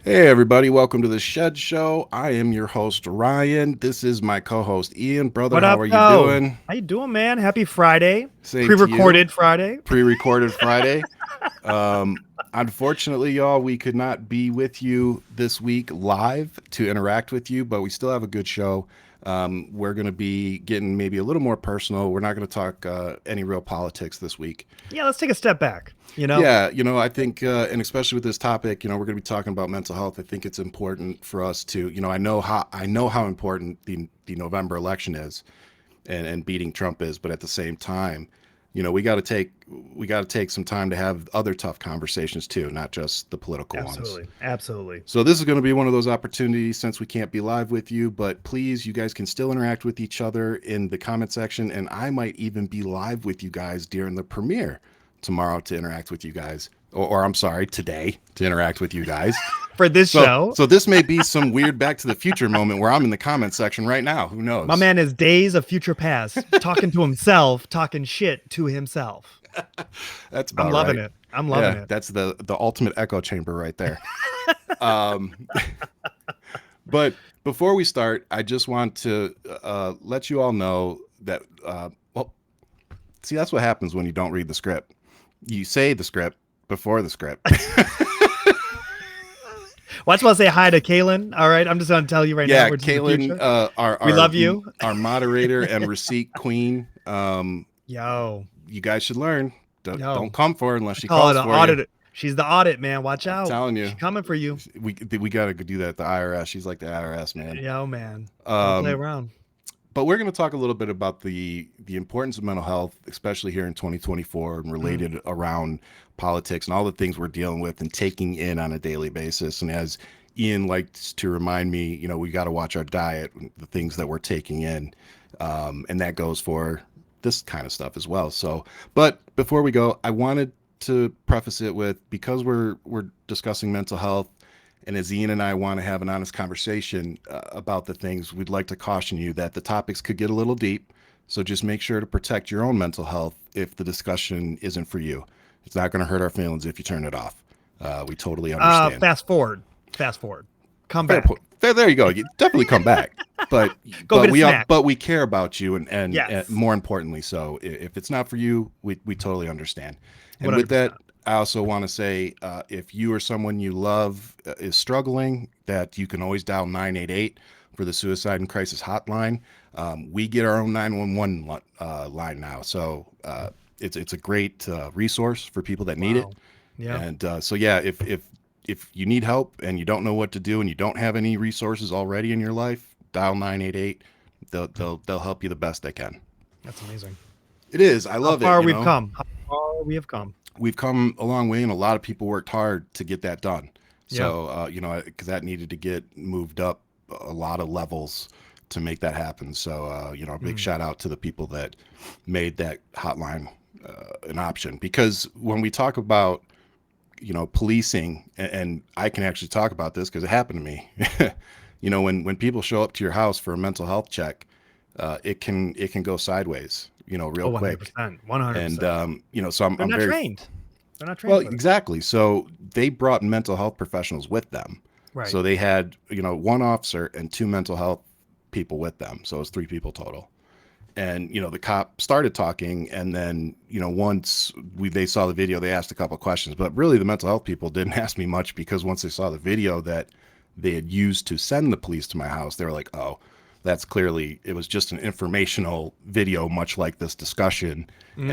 Hey everybody, welcome to the Shead Show. I am your host Ryan. This is my co-host Ian. Brother, What how up, are you though? doing? How you doing, man? Happy Friday. Same to you. Pre-recorded Friday. Pre-recorded Friday. Unfortunately, y'all, we could not be with you this week live to interact with you, but we still have a good show. We're going to be getting maybe a little more personal. We're not going to talk any real politics this week. Yeah, let's take a step back. Yeah, I think, and especially with this topic, we're going to be talking about mental health. I think it's important for us to, I know how important the November election is, and beating Trump is, but at the same time, we got to take some time to have other tough conversations too, not just the political ones. Absolutely. Absolutely. So this is going to be one of those opportunities since we can't be live with you, but please, you guys can still interact with each other in the comment section, and I might even be live with you guys during the premiere tomorrow to interact with you guys, or I'm sorry, today to interact with you guys. For this So, show, so this may be some weird Back to the Future moment where I'm in the comment section right now. Who my knows? man is days of future past, talking to himself, talking shit to himself. That's I'm about loving right. it. I'm loving Yeah, it. that's the ultimate echo chamber right there. Um, but before we start, I just want to let you all know that, well, see, that's what happens when you don't read the script. You say the script before the script. Well, I just want to say hi to Kaylin. All right. I'm just going to tell you right now. Yeah, We're just in the Kaylin, future. our, We our love you. our moderator and receipt queen. Yo, You guys should learn. Don't yo. come for her unless I she call it calls an for you. audit. She's the audit, man. Watch I'm out. telling you, She's coming for you. we got to do that at the IRS. She's like the IRS, man. Yo, man. Don't play Um, around. but we're going to talk a little bit about the importance of mental health, especially here in 2024, and Mm. related around politics and all the things we're dealing with and taking in on a daily basis. And as Ian likes to remind me, we got to watch our diet, the things that we're taking in, and that goes for this kind of stuff as well. So, but before we go, I wanted to preface it with, because we're discussing mental health, and as Ian and I want to have an honest conversation about the things, we'd like to caution you that the topics could get a little deep. So just make sure to protect your own mental health if the discussion isn't for you. It's not going to hurt our feelings if you turn it off. We totally understand. Fast forward. Fast forward. Come Fair point. back. Fair, there you go. You definitely come back, but Go get a we snack. but we care about you, and Yes. more importantly, so if it's not for you, we totally understand. And with that, 100%. I also want to say, if you or someone you love is struggling, that you can always dial 988 for the suicide and crisis hotline. We get our own 911 line now, so it's a great resource for people that need it. Wow. Yeah. And so yeah, if you need help and you don't know what to do and you don't have any resources already in your life, dial 988. They'll help you the best they can. That's amazing. It is. I How love it. far we've come. How far we have come. We've come a long way, and a lot of people worked hard to get that done. Yeah. So because that needed to get moved up a lot of levels to make that happen. So a big Mm. shout out to the people that made that hotline an option. Because when we talk about policing, and I can actually talk about this because it happened to me. When people show up to your house for a mental health check, it can go sideways, real Oh, quick. 100%. And 100%. so I'm, They're I'm not very trained. They're not trained well, for this. exactly. So they brought mental health professionals with them. Right. So they had one officer and two mental health people with them. So it was three people total. And the cop started talking, and then once they saw the video, they asked a couple of questions. But really, the mental health people didn't ask me much, because once they saw the video that they had used to send the police to my house, they were like, "Oh, that's clearly, it was just an informational video, much like this discussion." Mm.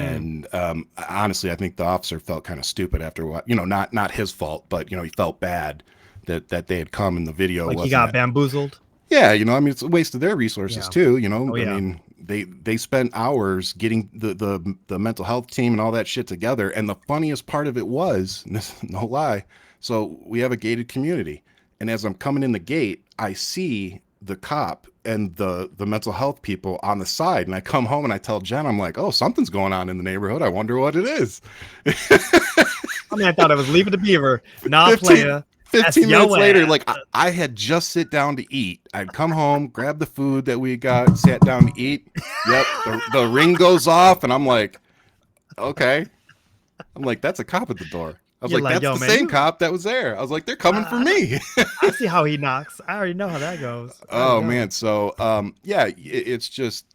And honestly, I think the officer felt kind of stupid after what not his fault, but he felt bad that they had come and the video Like he wasn't got bamboozled. yeah, I mean, it's a waste of their resources Yeah. too. Oh, I yeah. mean, they spent hours getting the mental health team and all that shit together. And the funniest part of it was, no lie, so we have a gated community, and as I'm coming in the gate, I see the cop and the mental health people on the side, and I come home and I tell Jen, I'm like, "Oh, something's going on in the neighborhood. I wonder what it is." I mean, I thought I was leaving the beaver. Nah, 15, player. That's 15 minutes your later, ass. like I had just sit down to eat. I'd come home, grab the food that we got, sat down to eat. Yep, the ring goes off, and I'm like, okay. I'm like, that's a cop at the door. was You're like, like, that's yo, the man, same cop that was there. I was like, they're coming for I, me. I see how he knocks. I already know how that goes. I already Oh know. man. So yeah, it's just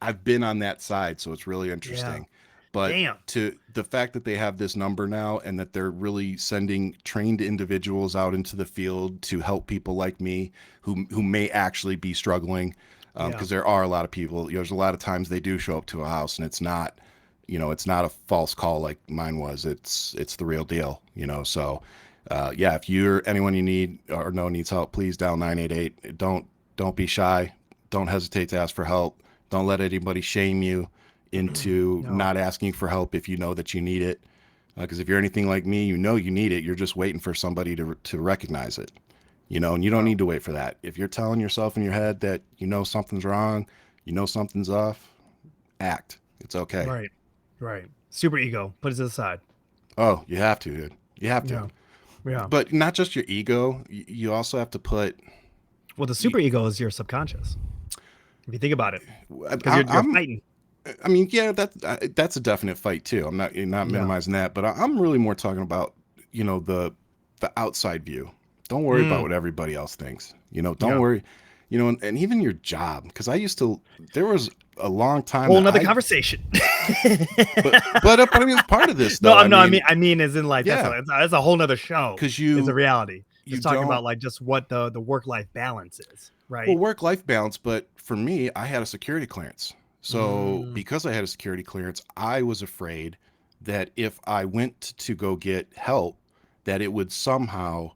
I've been on that side, so it's really Yeah. interesting. But Damn. to the fact that they have this number now and that they're really sending trained individuals out into the field to help people like me who may actually be struggling, Yeah. because there are a lot of people. There's a lot of times they do show up to a house and it's not, it's not a false call like mine was. It's the real deal. So yeah, if you're anyone you need or know needs help, please dial 988. Don't be shy. Don't hesitate to ask for help. Don't let anybody shame you into No. not asking for help if you know that you need it. Because if you're anything like me, you need it. You're just waiting for somebody to recognize it. And you don't Wow. need to wait for that. If you're telling yourself in your head that something's wrong, something's off, act. It's okay. Right. Right. Super ego. Put it to the side. Oh, you have to, dude. You have to. Yeah. Yeah. But not just your ego. You also have to put. Well, the super ego is your subconscious. If you think about it, because you're I'm. fighting. I mean, yeah, that's a definite fight too. I'm not Yeah. minimizing that, but I'm really more talking about the outside view. Don't worry about Mm. what everybody else thinks. Don't Yeah. worry, and even your job. Because there was a long time Whole that nother conversation. but I mean, it's part of this though. No, I mean, as in like yeah, that's a whole nother show. because It's a reality. you Just talking don't. about like just what the work life balance is, Well, right? work-life balance, but for me, I had a security clearance. So Mm. because I had a security clearance, I was afraid that if I went to go get help, that it would somehow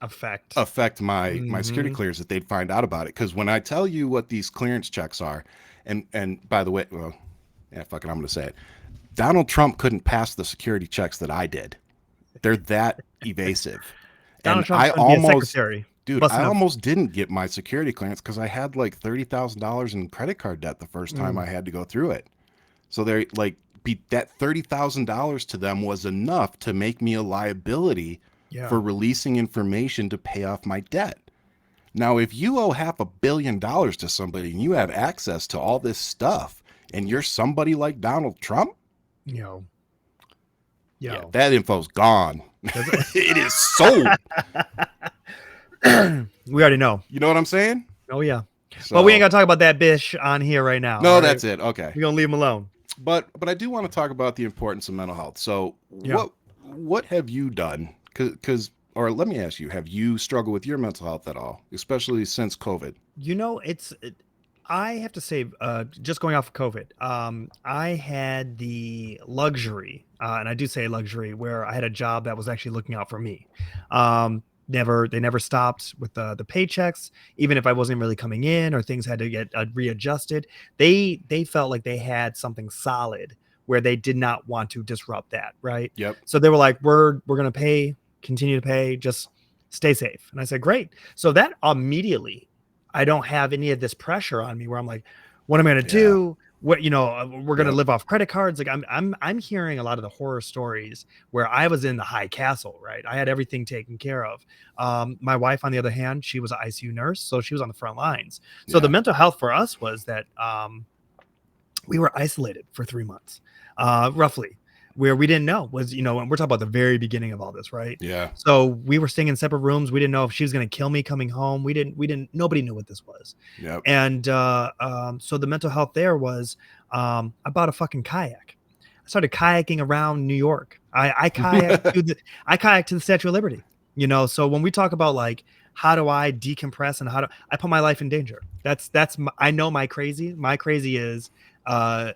Effect. affect my security Hmm. clearance, that they'd find out about it. Because when I tell you what these clearance checks are, and by the way, well, yeah, fuck it, I'm going to say it. Donald Trump couldn't pass the security checks that I did. They're that evasive. Donald And Trump's going to be a secretary. dude, I Busting up. almost didn't get my security clearance because I had like $30,000 in credit card debt the first time Mm. I had to go through it. So they're like, that $30,000 to them was enough to make me a liability Yeah. for releasing information to pay off my debt. Now, if you owe $500 million to somebody and you have access to all this stuff and you're somebody like Donald Trump, Yo. yeah, that info's gone. Does it- It is sold. We already know. You know what I'm saying? Oh yeah. So, But we ain't gonna talk about that bitch on here right now. no, all right? that's it. Okay. We're gonna leave him alone. But I do want to talk about the importance of mental health. So Yeah. what have you done? Because or let me ask you, have you struggled with your mental health at all, especially since COVID? I have to say, just going off of COVID, I had the luxury, and I do say luxury, where I had a job that was actually looking out for me. They never stopped with the paychecks, even if I wasn't really coming in or things had to get readjusted. They felt like they had something solid where they did not want to disrupt that, right? Yep. So they were like, we're gonna pay, continue to pay, just stay safe. And I said, great. So that immediately, I don't have any of this pressure on me where I'm like, what am I going to do? What, we're going to live off credit cards. Like I'm hearing a lot of the horror stories where I was in the high castle, right? I had everything taken care of. My wife, on the other hand, she was an ICU nurse. So she was on the front lines. So the mental health for us was that we were isolated for 3 months, roughly. Where we didn't know was, and we're talking about the very beginning of all this, right? Yeah. So we were staying in separate rooms. We didn't know if she was going to kill me coming home. Nobody knew what this was. Yep. And so the mental health there was, I bought a fucking kayak. I started kayaking around New York. I kayaked to the Statue of Liberty, so when we talk about like, how do I decompress and I put my life in danger? I know my crazy is, what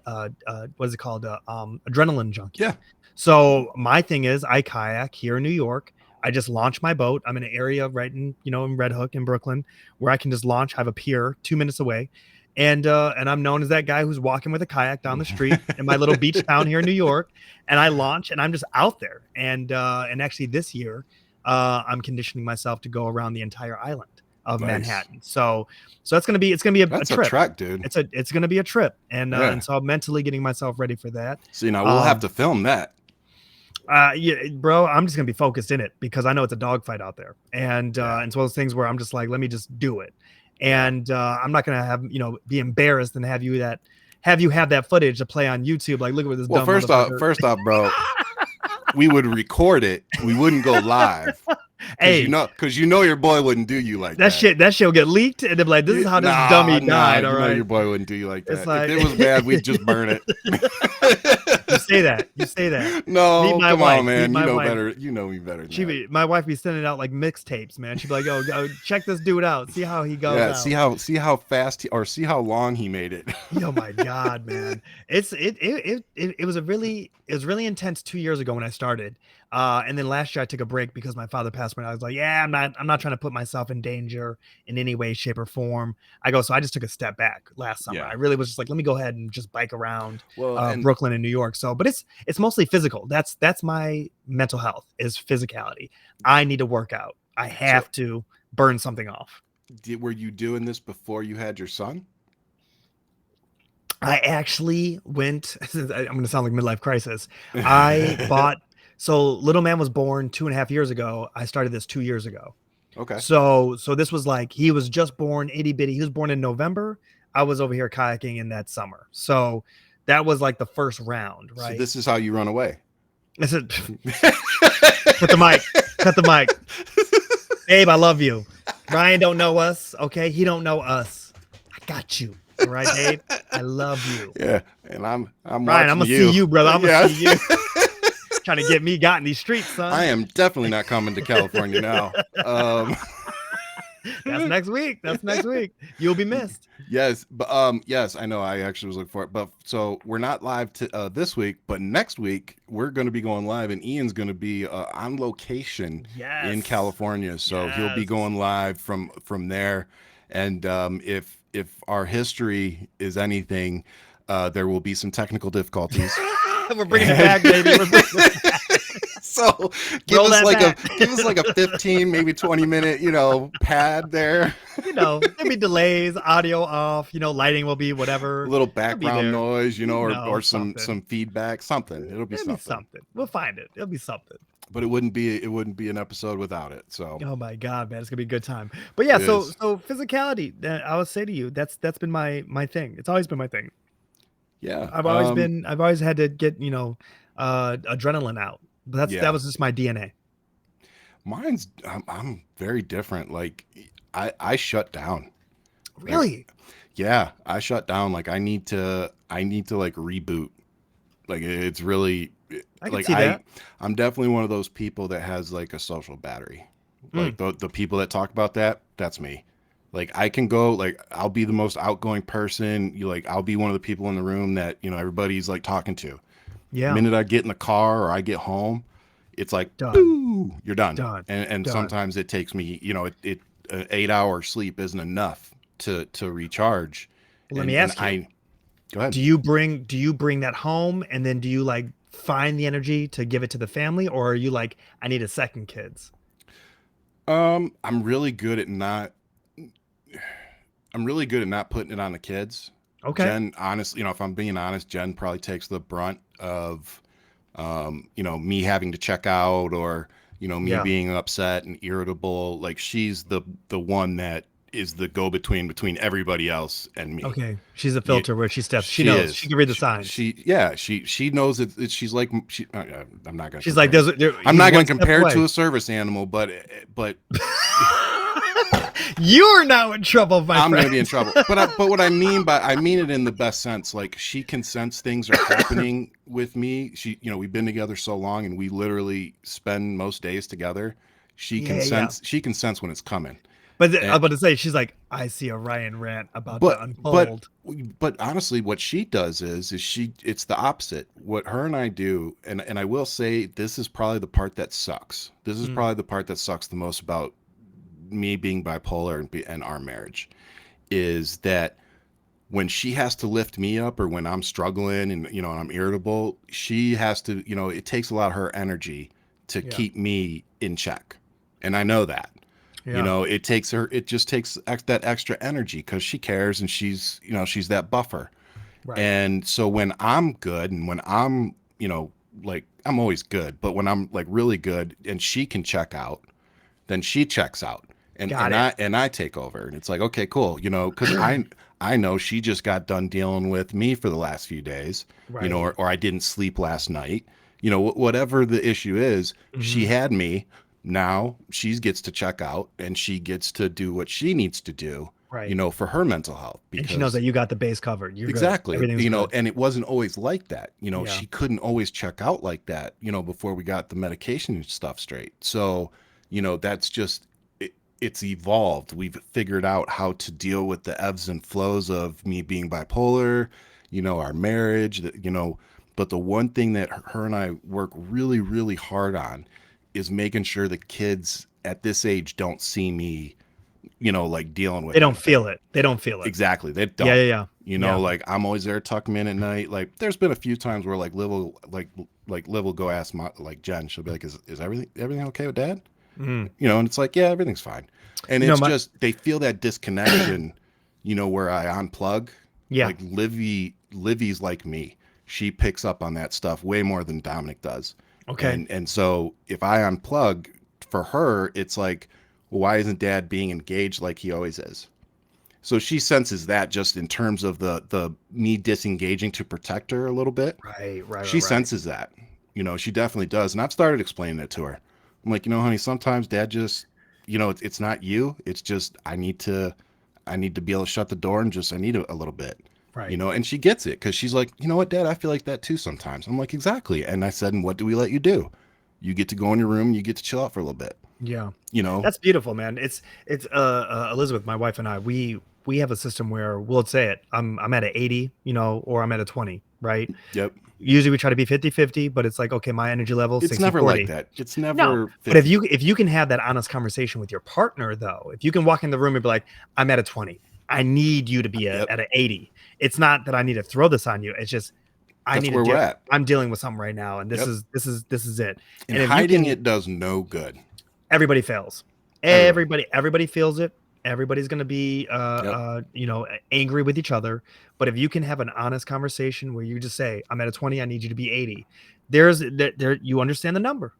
is it called? Adrenaline junkie. Yeah. So my thing is I kayak here in New York. I just launch my boat. I'm in an area right in Red Hook in Brooklyn where I can just launch, have a pier 2 minutes away. And I'm known as that guy who's walking with a kayak down the street in my little beach town here in New York. And I launch and I'm just out there. And actually this year, I'm conditioning myself to go around the entire island of Manhattan. So it's gonna be a trip. A trek, dude. It's gonna be a trip, and so I'm mentally getting myself ready for that. See, now we'll have to film that. Yeah, bro, I'm just gonna be focused in it because I know it's a dogfight out there, and it's one of those things where I'm just like, let me just do it, and I'm not gonna have be embarrassed and have you have that footage to play on YouTube. Like, look at this. Well, dumb first off, bro. we would record it. We wouldn't go live Hey, because your boy wouldn't do you like that that. shit will get leaked, and they'll be like, "This is how this dummy died." All right, Your boy wouldn't do you like it's that. If like it was bad, we'd just burn it. you say that. You say that. Meet No, my come wife. on, Meet man. You my know wife. better. You know me better than that. My wife be sending out like mixtapes, man. She'd be like, "Yo, check this dude out. See how he goes Yeah, out." see how fast or see how long he made it. Oh my god, man! It was really intense 2 years ago when I started, and then last year I took a break because my father passed away. I was like, yeah, I'm not trying to put myself in danger in any way, shape, or form. So I just took a step back last summer. Yeah. I really was just like, let me go ahead and just bike around Well, and Brooklyn and New York. So, but it's mostly physical. That's my mental health is physicality. I need to work out. I have to burn something off. were you doing this before you had your son? I actually went. I'm going to sound like midlife crisis. I bought. So little man was born 2.5 years ago. I started this 2 years ago. Okay. So this was like he was just born itty bitty. He was born in November. I was over here kayaking in that summer. So that was like the first round, right? So this is how you run away. I said, cut the mic. Cut the mic. Babe, I love you. Ryan don't know us. Okay, he don't know us. I got you. All right, babe. I love you. Yeah, and I'm Ryan, I'm gonna see you, brother. I'm gonna see you. Trying to get me got in these streets, son. I am definitely not coming to California now. That's next week. That's next week. You'll be missed. Yes, but yes, I know. I actually was looking for it, but so we're not live this week, but next week we're going to be going live, and Ian's going to be on location in California, so he'll be going live from there. And if our history is anything, there will be some technical difficulties. We're bringing it back, baby. We're bringing it back. So give us like a 15, maybe 20-minute, pad there. There'll be delays, audio off, lighting will be whatever. A little background noise, or some feedback, something. It'll be something. We'll find it. It'll be something. But it wouldn't be an episode without it. So oh my god, man, it's gonna be a good time. But yeah, so physicality, I would say to you, that's been my thing. It's always been my thing. Yeah, I've always had to get adrenaline out. But that was just my DNA. Mine's I'm very different. Like I shut down. Really? Yeah, I shut down. Like I need to like reboot. Like it's really I can see that. I'm definitely one of those people that has like a social battery. Like the people that talk about that, that's me. Like I can go, like I'll be the most outgoing person. I'll be one of the people in the room that everybody's like talking to. Yeah. The minute I get in the car or I get home, it's like, done. Boo, you're done. And done. sometimes it takes me, it 8-hour sleep isn't enough to recharge. Let me ask you. Go ahead. Do you bring that home, and then do you like find the energy to give it to the family, or are you like, I need a second kids? I'm really good at not putting it on the kids. Okay. Jen, honestly, if I'm being honest, Jen probably takes the brunt of, me having to check out, or, me being upset and irritable. Like she's the one that is the go-between between everybody else and me. Okay. She's a filter where she steps. She knows. She can read the signs. She knows it. She's like, I'm not going to. She's like, I'm not going to compare it to a service animal, but you're now in trouble, my friend. I'm going to be in trouble. But what I mean it in the best sense. Like she can sense things are happening with me. We've been together so long, and we literally spend most days together. She can sense when it's coming. But I was about to say, she's like, I see a Ryan rant about to unfold. But honestly, what she does is it's the opposite. What her and I do, and I will say, this is probably the part that sucks. This is probably the part that sucks the most about me being bipolar and our marriage, is that when she has to lift me up, or when I'm struggling and and I'm irritable, she has to, it takes a lot of her energy to keep me in check. And I know that. Yeah. It just takes that extra energy because she cares, and she's that buffer. Right. And so when I'm good, and when I'm, like I'm always good, but when I'm like really good and she can check out, then she checks out, and I take over, and it's like, okay, cool. Cause I know she just got done dealing with me for the last few days, right. Or I didn't sleep last night, whatever the issue is, she Mhm. had me. Now she gets to check out and she gets to do what she needs to do, Right. for her mental health And she knows because that you got the base covered. You're good. exactly, Everything's good. and it wasn't always like that. Yeah. She couldn't always check out like that, before we got the medication and stuff straight. So, that's just it's evolved. We've figured out how to deal with the ebbs and flows of me being bipolar, our marriage, but the one thing that her and I work really, really hard on is making sure the kids at this age don't see me, like dealing They with don't anything. feel it. They don't feel it. Exactly. They Yeah, don't. yeah, yeah. Yeah. Like I'm always there, tuck them in at night. Like there's been a few times where Liv will go ask like Jen. She'll be like, "Is everything okay with Dad?" Mm. And it's like, "Yeah, everything's fine." And You know, it's my just they feel that disconnection. Where I unplug. yeah. Like Livy's like me. She picks up on that stuff way more than Dominic does. Okay. And so if I unplug for her, it's like, why isn't Dad being engaged like he always is? So she senses that just in terms of the me disengaging to protect her a little bit. Right, right, right, She right. senses that. She definitely does. And I've started explaining it to her. I'm like, honey, sometimes Dad just, it's not you. It's just I need to be able to shut the door and just I need a little bit. Right. And she gets it because she's like, you know what, Dad, I feel like that too sometimes. I'm like, exactly. And I said, and what do we let you do? You get to go in your room, you get to chill out for a little bit. Yeah. You know? That's beautiful, man. It's Elizabeth, my wife and I, we have a system where we'll say it. I'm at a 80, or I'm at a 20, right? Yep. Usually we try to be 50-50, but it's like, okay, my energy level It's 60 never like 40. that. It's No. never But 50. if you can have that honest conversation with your partner though, if you can walk in the room and be like, I'm at a 20. I need you to be Yep. at an 80. It's not that I need to throw this on you. It's just I That's need to where we're at. I'm dealing with something right now, and this Yep. is it. And And if you hiding can, it does no good. everybody fails. Everybody. Everybody feels it. Everybody's going to be Yep. angry with each other. But if you can have an honest conversation where you just say, I'm at a 20, I need you to be 80. There you understand the number.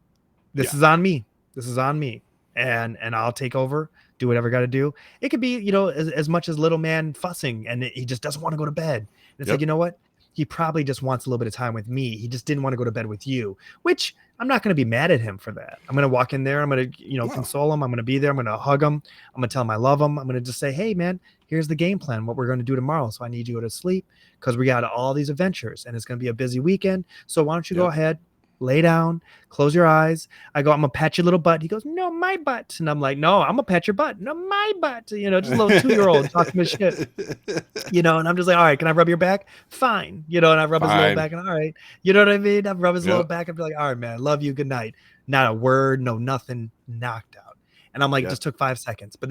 This Yeah. is on me. This is on me. And I'll take over, do whatever I got to do. It could be, as much as little man fussing and he just doesn't want to go to bed. And it's like, Yep. you know what? He probably just wants a little bit of time with me. He just didn't want to go to bed with you, which I'm not going to be mad at him for that. I'm going to walk in there. I'm going to, No. console him. I'm going to be there. I'm going to hug him. I'm going to tell him I love him. I'm going to just say, hey, man, here's the game plan, what we're going to do tomorrow. So I need you to go to sleep because we got all these adventures and it's going to be a busy weekend. So why don't you go Yep. ahead, lay down, close your eyes. I go, I'm going to pat your little butt. He goes, no, my butt. And I'm like, no, I'm going to pat your butt. No, my butt. Just a little 2-year-old talking his shit. And I'm just like, all right, can I rub your back? Fine. And I rub his little Fine. back and all right. You know what I mean? I rub his little Yep. back and be like, all right, man, I love you. Good night. Not a word, no nothing, knocked out. And I'm like, Yep. just took 5 seconds. But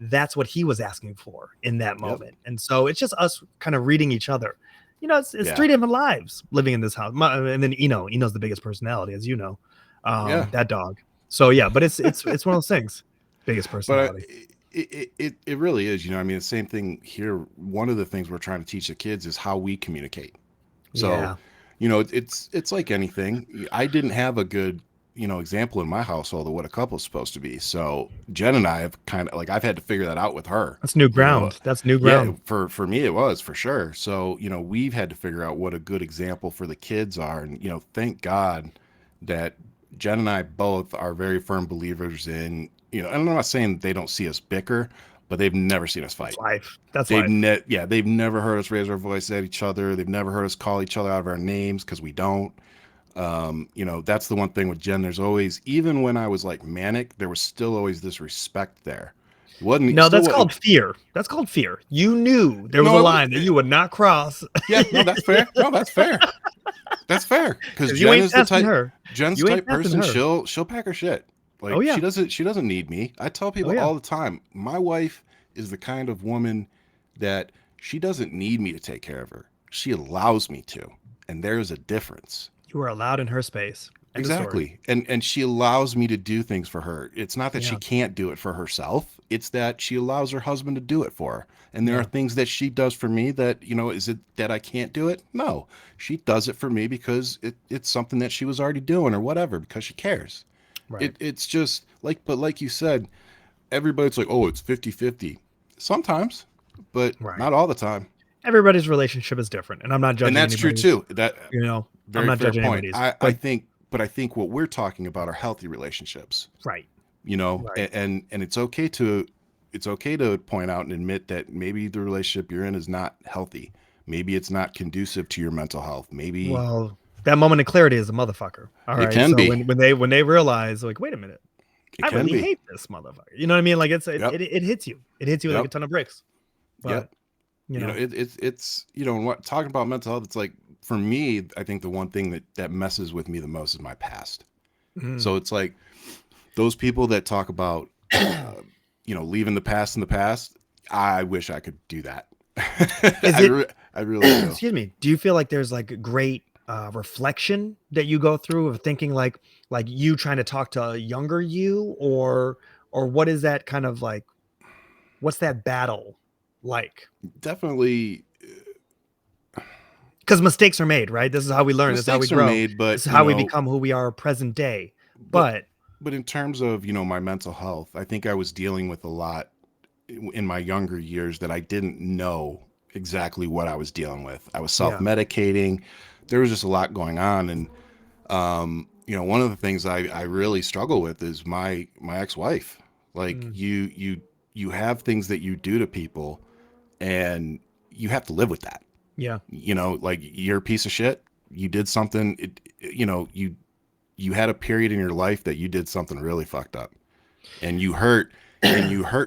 that's what he was asking for in that Yep. moment. And so it's just us kind of reading each other. It's Yeah. 3 different lives living in this house. And then Eno's the biggest personality, as you know. Yeah. That dog. So yeah, but it's one of those things. Biggest But personality. it really is. The same thing here. One of the things we're trying to teach the kids is how we communicate. So, Yeah. it's like anything. I didn't have a good, example in my household of what a couple's supposed to be. So Jen and I have kind of like I've had to figure that out with her. That's new ground. That's new Yeah, ground. for me it was for sure. So, we've had to figure out what a good example for the kids are. And, thank God that Jen and I both are very firm believers in, and I'm not saying they don't see us bicker, but they've never seen us fight. That's life. That's They've life. they've never heard us raise our voice at each other. They've never heard us call each other out of our names because we don't. That's the one thing with Jen. There's always, even when I was like manic, there was still always this respect there. It wasn't No, still that's wasn't- called fear. That's called fear. You knew there was No, a it- line that you would not cross. Yeah, no, that's fair. No, that's fair. That's fair. Because 'Cause you Jen ain't is the testing type. her. Jen's You ain't type testing person. her. She'll pack her shit. Like Oh, yeah. she doesn't need me. I tell people Oh, yeah. all the time. My wife is the kind of woman that she doesn't need me to take care of her. She allows me to, and there's a difference. You were allowed in her space. End of story. Exactly. And she allows me to do things for her. It's not that she Yeah. can't do it for herself. It's that she allows her husband to do it for her. And there Yeah. are things that she does for me that, is it that I can't do it? No. She does it for me because it's something that she was already doing or whatever, because she cares. Right. It's just but like you said, everybody's like, oh, it's 50-50. Sometimes, but Right. not all the time. Everybody's relationship is different, and I'm not judging. And that's true anybody. too. That I'm Very not fair judging point. anybody's, I but think, but I think what we're talking about are healthy relationships, right, you know, right. and it's okay to point out and admit that maybe the relationship you're in is not healthy. Maybe it's not conducive to your mental health. Maybe Well, that moment of clarity is a motherfucker. All it right. can So be. when they realize, like, wait a minute, It I can really be. hate this motherfucker. You know what I mean? Like Yep. it hits you. It hits you like a Yep. ton of bricks. Yep. But you You know, know, it's you know, what talking about mental health, it's like for me, I think the one thing that messes with me the most is my past. mm. So it's like those people that talk about you know, leaving the past in the past. I wish I could do that. Is it I really do. excuse me, do you feel like there's like a great reflection that you go through of thinking like you trying to talk to a younger you, or what is that kind of like, what's that battle like? Definitely Because mistakes are made, right? This is how we learn, this is how we mistakes are grow, made, this but is you how we know, become who we are present day. but But but in terms of, you know, my mental health, I think I was dealing with a lot in my younger years that I didn't know exactly what I was dealing with. I was yeah. self-medicating. There was just a lot going on, and you know, one of the things I really struggle with is my ex-wife. Like Mm, you have things that you do to people, and you have to live with that. yeah. You know, like you're a piece of shit. You did something. You know, you had a period in your life that you did something really fucked up, and you hurt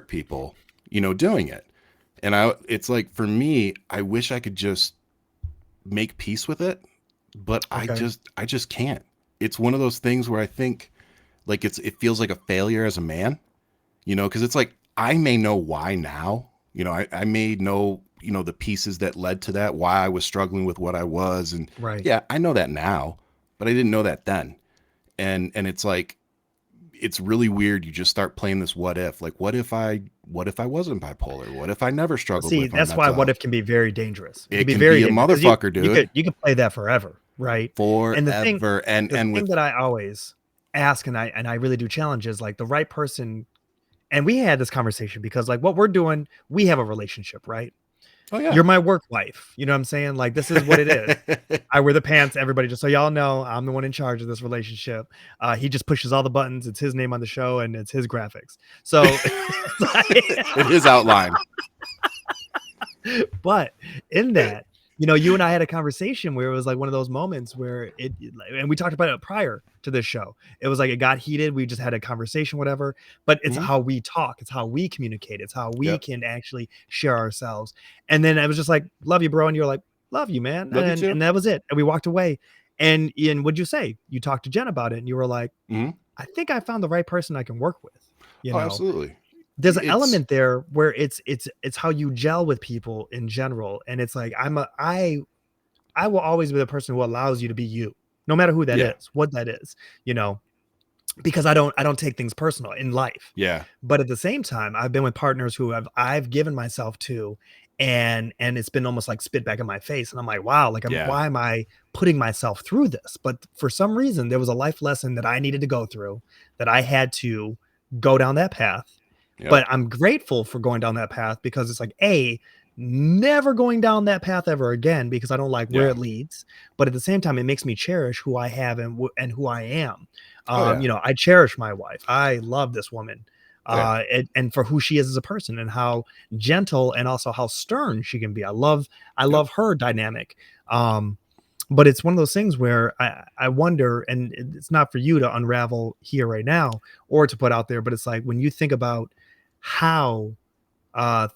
people. You know, doing it. And it's like for me, I wish I could just make peace with it, but Okay. I just can't. It's one of those things where I think like it feels like a failure as a man, you know, because it's like I may know why now. You know, I may know, you know, the pieces that led to that, why I was struggling with what I was. And Right. yeah, I know that now, but I didn't know that then. And it's like it's really weird. You just start playing this what if. Like what if I wasn't bipolar? What if I never struggled See, with my that's why mental what health? if can be very dangerous. It can It be can very be a dangerous because you motherfucker, dude. you could play that forever, right? And Forever. the And thing with that I always ask, and I really do challenge, is like the right person. And we had this conversation because like what we're doing, we have a relationship, right? oh yeah. You're my work wife. You know what I'm saying? Like this is what it is. I wear the pants. Everybody, just so y'all know, I'm the one in charge of this relationship. He just pushes all the buttons. It's his name on the show, and it's his graphics. So, It is outlined. but in that, you know, you and I had a conversation where it was like one of those moments where and we talked about it prior to this show. It was like it got heated. We just had a conversation, whatever. But it's Mhm. how we talk. It's how we communicate. It's how we Yep. can actually share ourselves. And then I was just like, "Love you, bro," and you're like, "Love you, man," Love you too. and that was it. And we walked away. And what'd you say? You talked to Jen about it, and you were like, Mhm. "I think I found the right person I can work with." You Oh, know, absolutely. there's an It's element there where it's how you gel with people in general, and it's like I will always be the person who allows you to be you, no matter who that yeah. is, what that is, you know, because I don't take things personal in life. Yeah. But at the same time, I've been with partners who I've given myself to, and it's been almost like spit back in my face, and I'm like, wow, like Yeah. why am I putting myself through this? But for some reason, there was a life lesson that I needed to go through, that I had to go down that path. Yep. But I'm grateful for going down that path because it's like, A, never going down that path ever again because I don't like where Yeah. it leads. But at the same time, it makes me cherish who I have and who I am. Oh yeah. You know, I cherish my wife. I love this woman. Oh yeah. And for who she is as a person and how gentle and also how stern she can be. I Yep. love her dynamic. But it's one of those things where I wonder, and it's not for you to unravel here right now or to put out there, but it's like when you think about how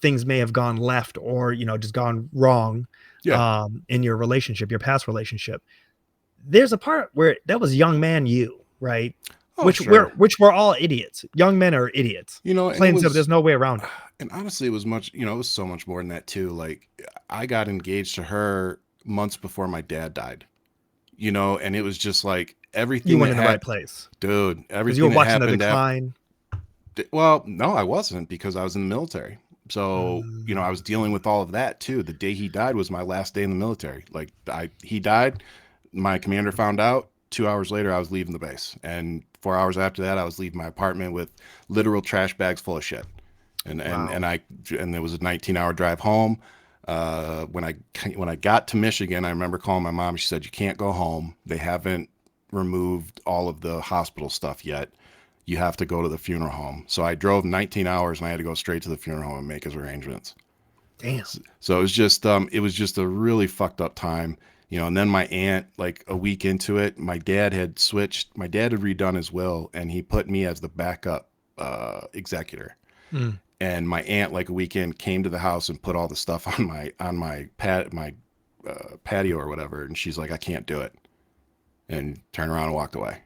things may have gone left or you know just gone wrong Yeah. in your relationship, your past relationship, there's a part where that was young man you, right? Oh sure. Which we're all idiots. Young men are idiots. You know, and it Plain and simple. was There's no way around it. and honestly it was much, you know, it was so much more than that too. Like I got engaged to her months before my dad died. You know, and it was just like You everything went that in the right had place dude, because you were everything that watching the happened after. decline. Well, no, I wasn't because I was in the military. So, you know, I was Mm, dealing with all of that too. The day he died was my last day in the military. Like he died, my commander found out. 2 hours later, I was leaving the base, and 4 hours after that, I was leaving my apartment with literal trash bags full of shit. And wow. and there was a 19-hour drive home. When I got to Michigan, I remember calling my mom. She said, "You can't go home. They haven't removed all of the hospital stuff yet. You have to go to the funeral home." So I drove 19 hours and I had to go straight to the funeral home and make his arrangements. Damn. So it was just a really fucked up time, you know. And then my aunt, like a week into it, my dad had switched. My dad had redone his will, and he put me as the backup executor. Mm. And my aunt, like a weekend, came to the house and put all the stuff on my patio or whatever. And she's like, "I can't do it," and turned around and walked away.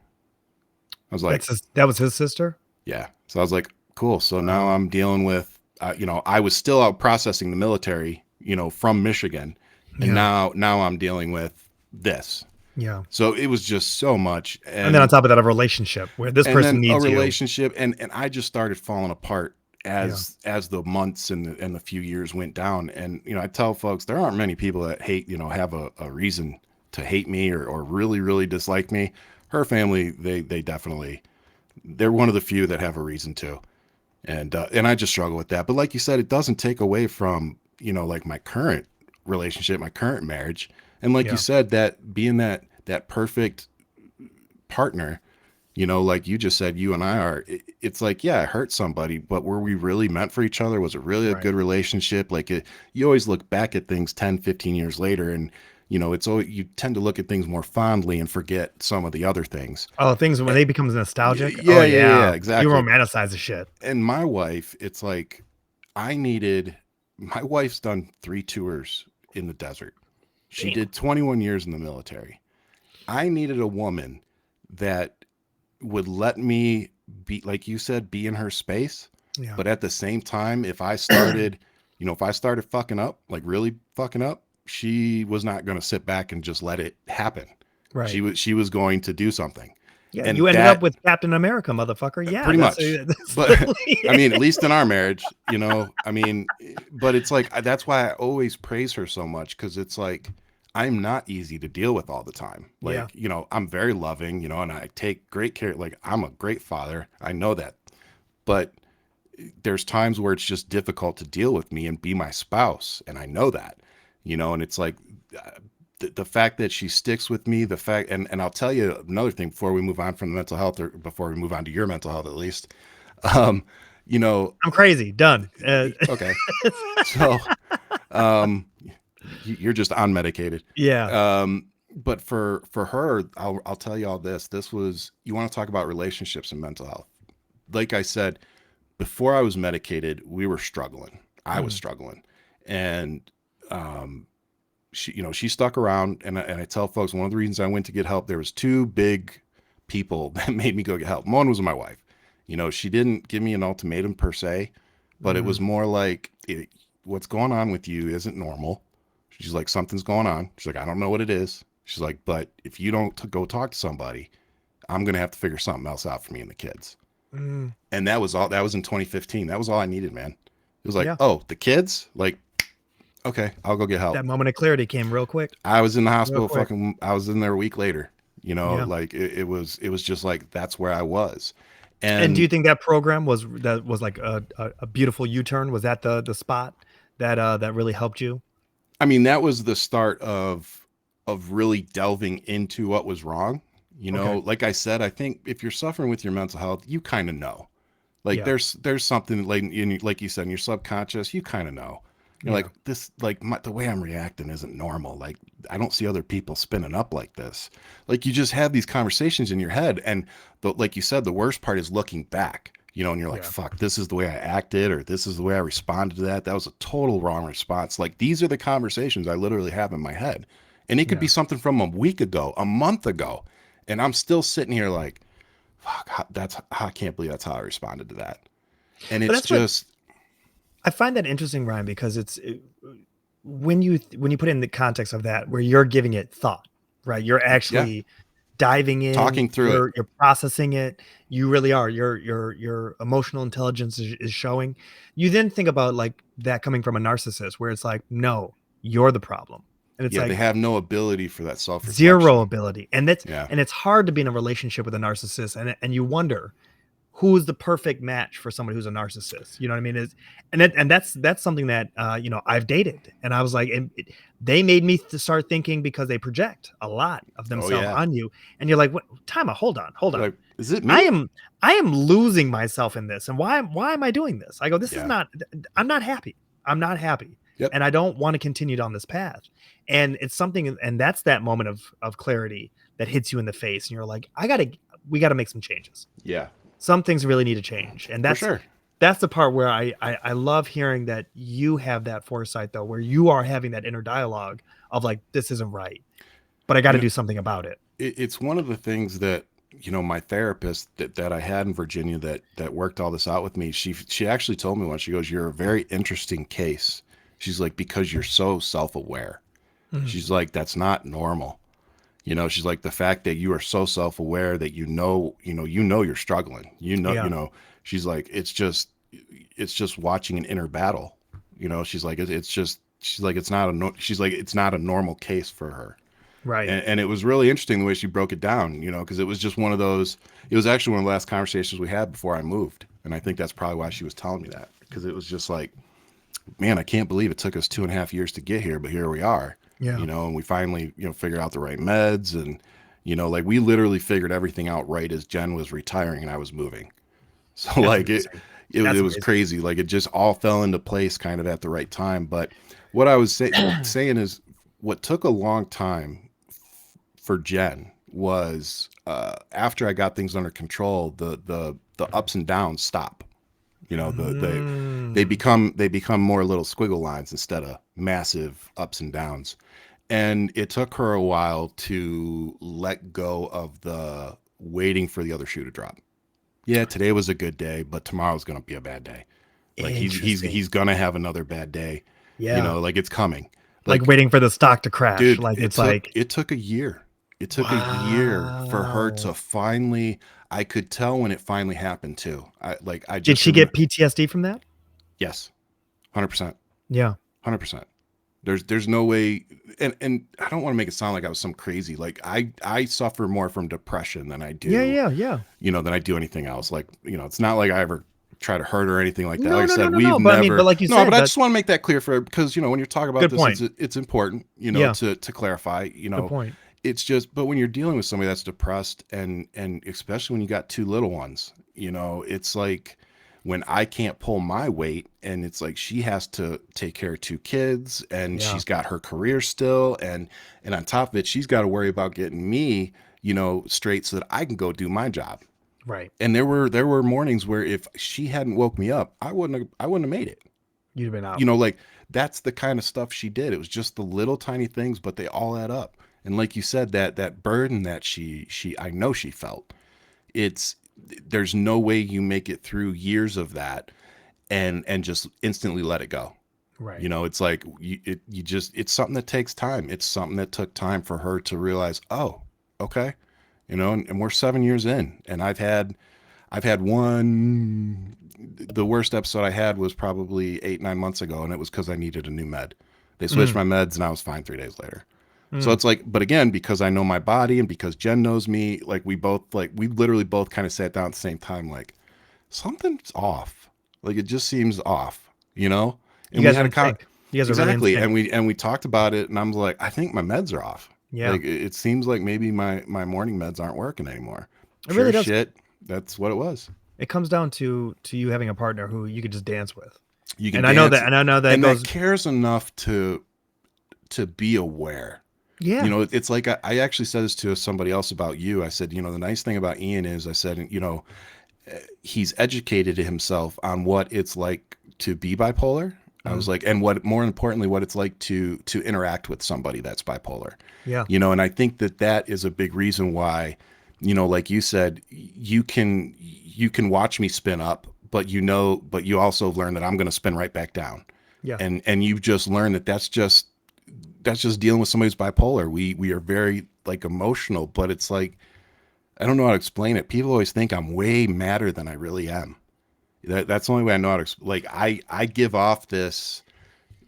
I was like, That was his sister. "Yeah." So I was like, "Cool." So now Wow. I'm dealing with, you know, I was still out processing the military, you know, from Michigan, and Yeah. now I'm dealing with this. Yeah. So it was just so much, And then on top of that, a relationship where this and person then a needs you. relationship, and I just started falling apart Yeah. as the months and the few years went down. And you know, I tell folks there aren't many people that hate, you know, have a reason to hate me or really dislike me. Her family, they definitely, they're one of the few that have a reason to. And I just struggle with that. But like you said, it doesn't take away from, you know, like my current relationship, my current marriage. And like you Yeah. said, that being that perfect partner, you know, like you just said, you and I are, it's like, yeah, I hurt somebody, but were we really meant for each other? Was it really a Right. good relationship? Like you always look back at things 10, 15 years later, and, you know, it's always, you tend to look at things more fondly and forget some of the other things. Oh, things when Eh, they become nostalgic. Oh yeah, yeah. You exactly. romanticize the shit. And my wife, it's like, I needed, my wife's done 3 tours in the desert. She Damn. did 21 years in the military. I needed a woman that would let me be, like you said, be in her space. Yeah. But at the same time, if I started, you know, if I started fucking up, like really fucking up, she was not going to sit back and just let it happen. Right. She was going to do something. Yeah. And You ended up that with Captain America, motherfucker. Yeah. pretty That's, much. that's But literally I mean, at it. least in our marriage, you know, I mean, but it's like that's why I always praise her so much, because it's like I'm not easy to deal with all the time. Yeah. Like, you know, I'm very loving, you know, and I take great care. Like, I'm a great father. I know that. But there's times where it's just difficult to deal with me and be my spouse. And I know that, you know, and it's like, the fact that she sticks with me, the fact, and I'll tell you another thing before we move on from the mental health, or before we move on to your mental health, at least. Um, you know, I'm crazy. Done. okay. So, um, you're just unmedicated. Yeah. But for her, I'll tell you all this. This was, you want to talk about relationships and mental health. Like I said, before I was medicated, we were struggling. I was Mm. struggling. And, she, you know, she stuck around, and I tell folks, one of the reasons I went to get help, there was two big people that made me go get help. One was my wife. You know, she didn't give me an ultimatum per se, but it was Mm. more like, what's going on with you isn't normal. She's like, something's going on. She's like, I don't know what it is. She's like, but if you don't go talk to somebody, I'm going to have to figure something else out for me and the kids. Mm. And that was all. That was in 2015. That was all I needed, man. It was like, Yeah. oh, the kids? Like, okay, I'll go get help. That moment of clarity came real quick. I was in the Real hospital quick. I was in there a week later. You know, Yeah. like it was just like that's where I was. And do you And think that program was like a beautiful U-turn? Was that the spot that really helped you? I mean, that was the start of really delving into what was wrong. You know, Okay. like I said, I think if you're suffering with your mental health, you kind of know. Like Yeah. there's something like like you said in your subconscious, you kind of know. You're like, Yeah. this, like the way I'm reacting isn't normal. Like I don't see other people spinning up like this. Like you just have these conversations in your head, and like you said, the worst part is looking back. You know, and you're like, Yeah. fuck, this is the way I acted, or this is the way I responded to that. That was a total wrong response. Like these are the conversations I literally have in my head, and it could be Yeah. something from a week ago, a month ago, and I'm still sitting here like, fuck, I can't believe that's how I responded to that. And But it's that's what just, I find that interesting, Ryan, because when you put it in the context of that, where you're giving it thought, right? You're yeah, actually diving in. talking through it. You're processing it. You really are. Your emotional intelligence is showing. You then think about like that coming from a narcissist, where it's like, no, you're the problem, and it's Yeah, they like have no ability for that zero self-reflection. ability, and that's Yeah. and it's hard to be in a relationship with a narcissist, and you wonder who's the perfect match for somebody who's a narcissist. You know what I mean? That's something that I've dated, and I was like, they made me to start thinking, because they project a lot of Oh themselves yeah. on you, and you're like, what? Time out, hold on, hold You're on. like, is it I me? am I am losing myself in this, and why am I doing this? I go, this is Yeah. not. I'm not happy. I'm not happy, Yep. and I don't want to continue down this path. And it's something, and that's that moment of clarity that hits you in the face, and you're like, we gotta make some changes. Yeah. Some things really need to change, and For sure. that's the part where I love hearing that you have that foresight, though, where you are having that inner dialogue of like, this isn't right, but I got You to know, do something about it. it's one of the things that my therapist that I had in Virginia that worked all this out with me. She actually told me once. She goes, "You're a very interesting case." She's like, "Because you're so self-aware." Mhm. She's like, "That's not normal." She's like, the fact that you are so self-aware that you're struggling. Yeah, She's like, it's just watching an inner battle. She's like, she's like, it's not a she's like, it's not a normal case for her. right. And it was really interesting the way she broke it down, because it was just one of those. It was actually one of the last conversations we had before I moved, and I think that's probably why she was telling me that, because it was just like, man, I can't believe it took us 2.5 years to get here, but here we are, Yeah, and we finally, figured out the right meds, and like we literally figured everything out right as Jen was retiring and I was moving. So that's like amazing. it That's was amazing. crazy. Like it just all fell into place kind of at the right time. But what I was saying is, what took a long time for Jen was, after I got things under control, the ups and downs stop. They Mm, become more little squiggle lines instead of massive ups and downs. And it took her a while to let go of the waiting for the other shoe to drop. Yeah, today was a good day, but tomorrow's gonna be a bad day. Like interesting. he's gonna have another bad day. Yeah, Like it's coming. like Like, waiting for the stock to crash. dude, Like it it's took like, it took a year. It took a year for her wow. to finally. I could tell when it finally happened too. I Did just she remember. get PTSD from that? Yes, 100%, Yeah. 100%. There's no way, and I don't want to make it sound like I was some crazy. Like I suffer more from depression than I Yeah. do, Yeah. Yeah. than I do anything else. Like, it's not like I ever try to hurt or anything like that. Like No, I no, no, said, no, we've no. But I mean, but never. like you No, but said, I that just want to make that clear because when you're talking about good this, point. it's important, Yeah, to clarify. good point. It's just, but when you're dealing with somebody that's depressed, and especially when you got two little ones, it's like when I can't pull my weight, and it's like she has to take care of two kids, and Yeah. she's got her career still, and on top of it, she's got to worry about getting me, straight so that I can go do my job. Right. And there were mornings where if she hadn't woke me up, I wouldn't have made it. You'd have been out. Like that's the kind of stuff she did. It was just the little tiny things, but they all add up. And like you said, that burden that she I know she felt. It's There's no way you make it through years of that and just instantly let it go. Right. It's like it's something that takes time. It's something that took time for her to realize, oh, okay. And we're 7 years in, and I've had one. The worst episode I had was probably 8, 9 months ago, and it was because I needed a new med. They switched Mm, my meds, and I was fine 3 days later. So mm. it's like, but again, because I know my body and because Jen knows me, like we literally both kind of sat down at the same time, like something's off. Like it just seems off, You And we guys are had in sync. You guys are really in exactly, sync. and we talked about it, and I'm like, I think my meds are off. Yeah. Like it seems like maybe my morning meds aren't working anymore. It really Sure does. shit, that's what it was. It comes down to you having a partner who you could just dance with. You can And I know dance, that, and I know that it and that goes, cares enough to be aware. yeah. It's like I actually said this to somebody else about you. I said, the nice thing about Ian is, I said, he's educated himself on what it's like to be bipolar. I was Mm, like, and what more importantly, what it's like to interact with somebody that's bipolar. yeah. And I think that is a big reason why, like you said, you can watch me spin up, but you also learn that I'm going to spin right back down. Yeah. And you've just learned that that's just dealing with somebody who's bipolar. We are very like emotional, but it's like, I don't know how to explain it. People always think I'm way madder than I really am. That's the only way I know how to like I give off this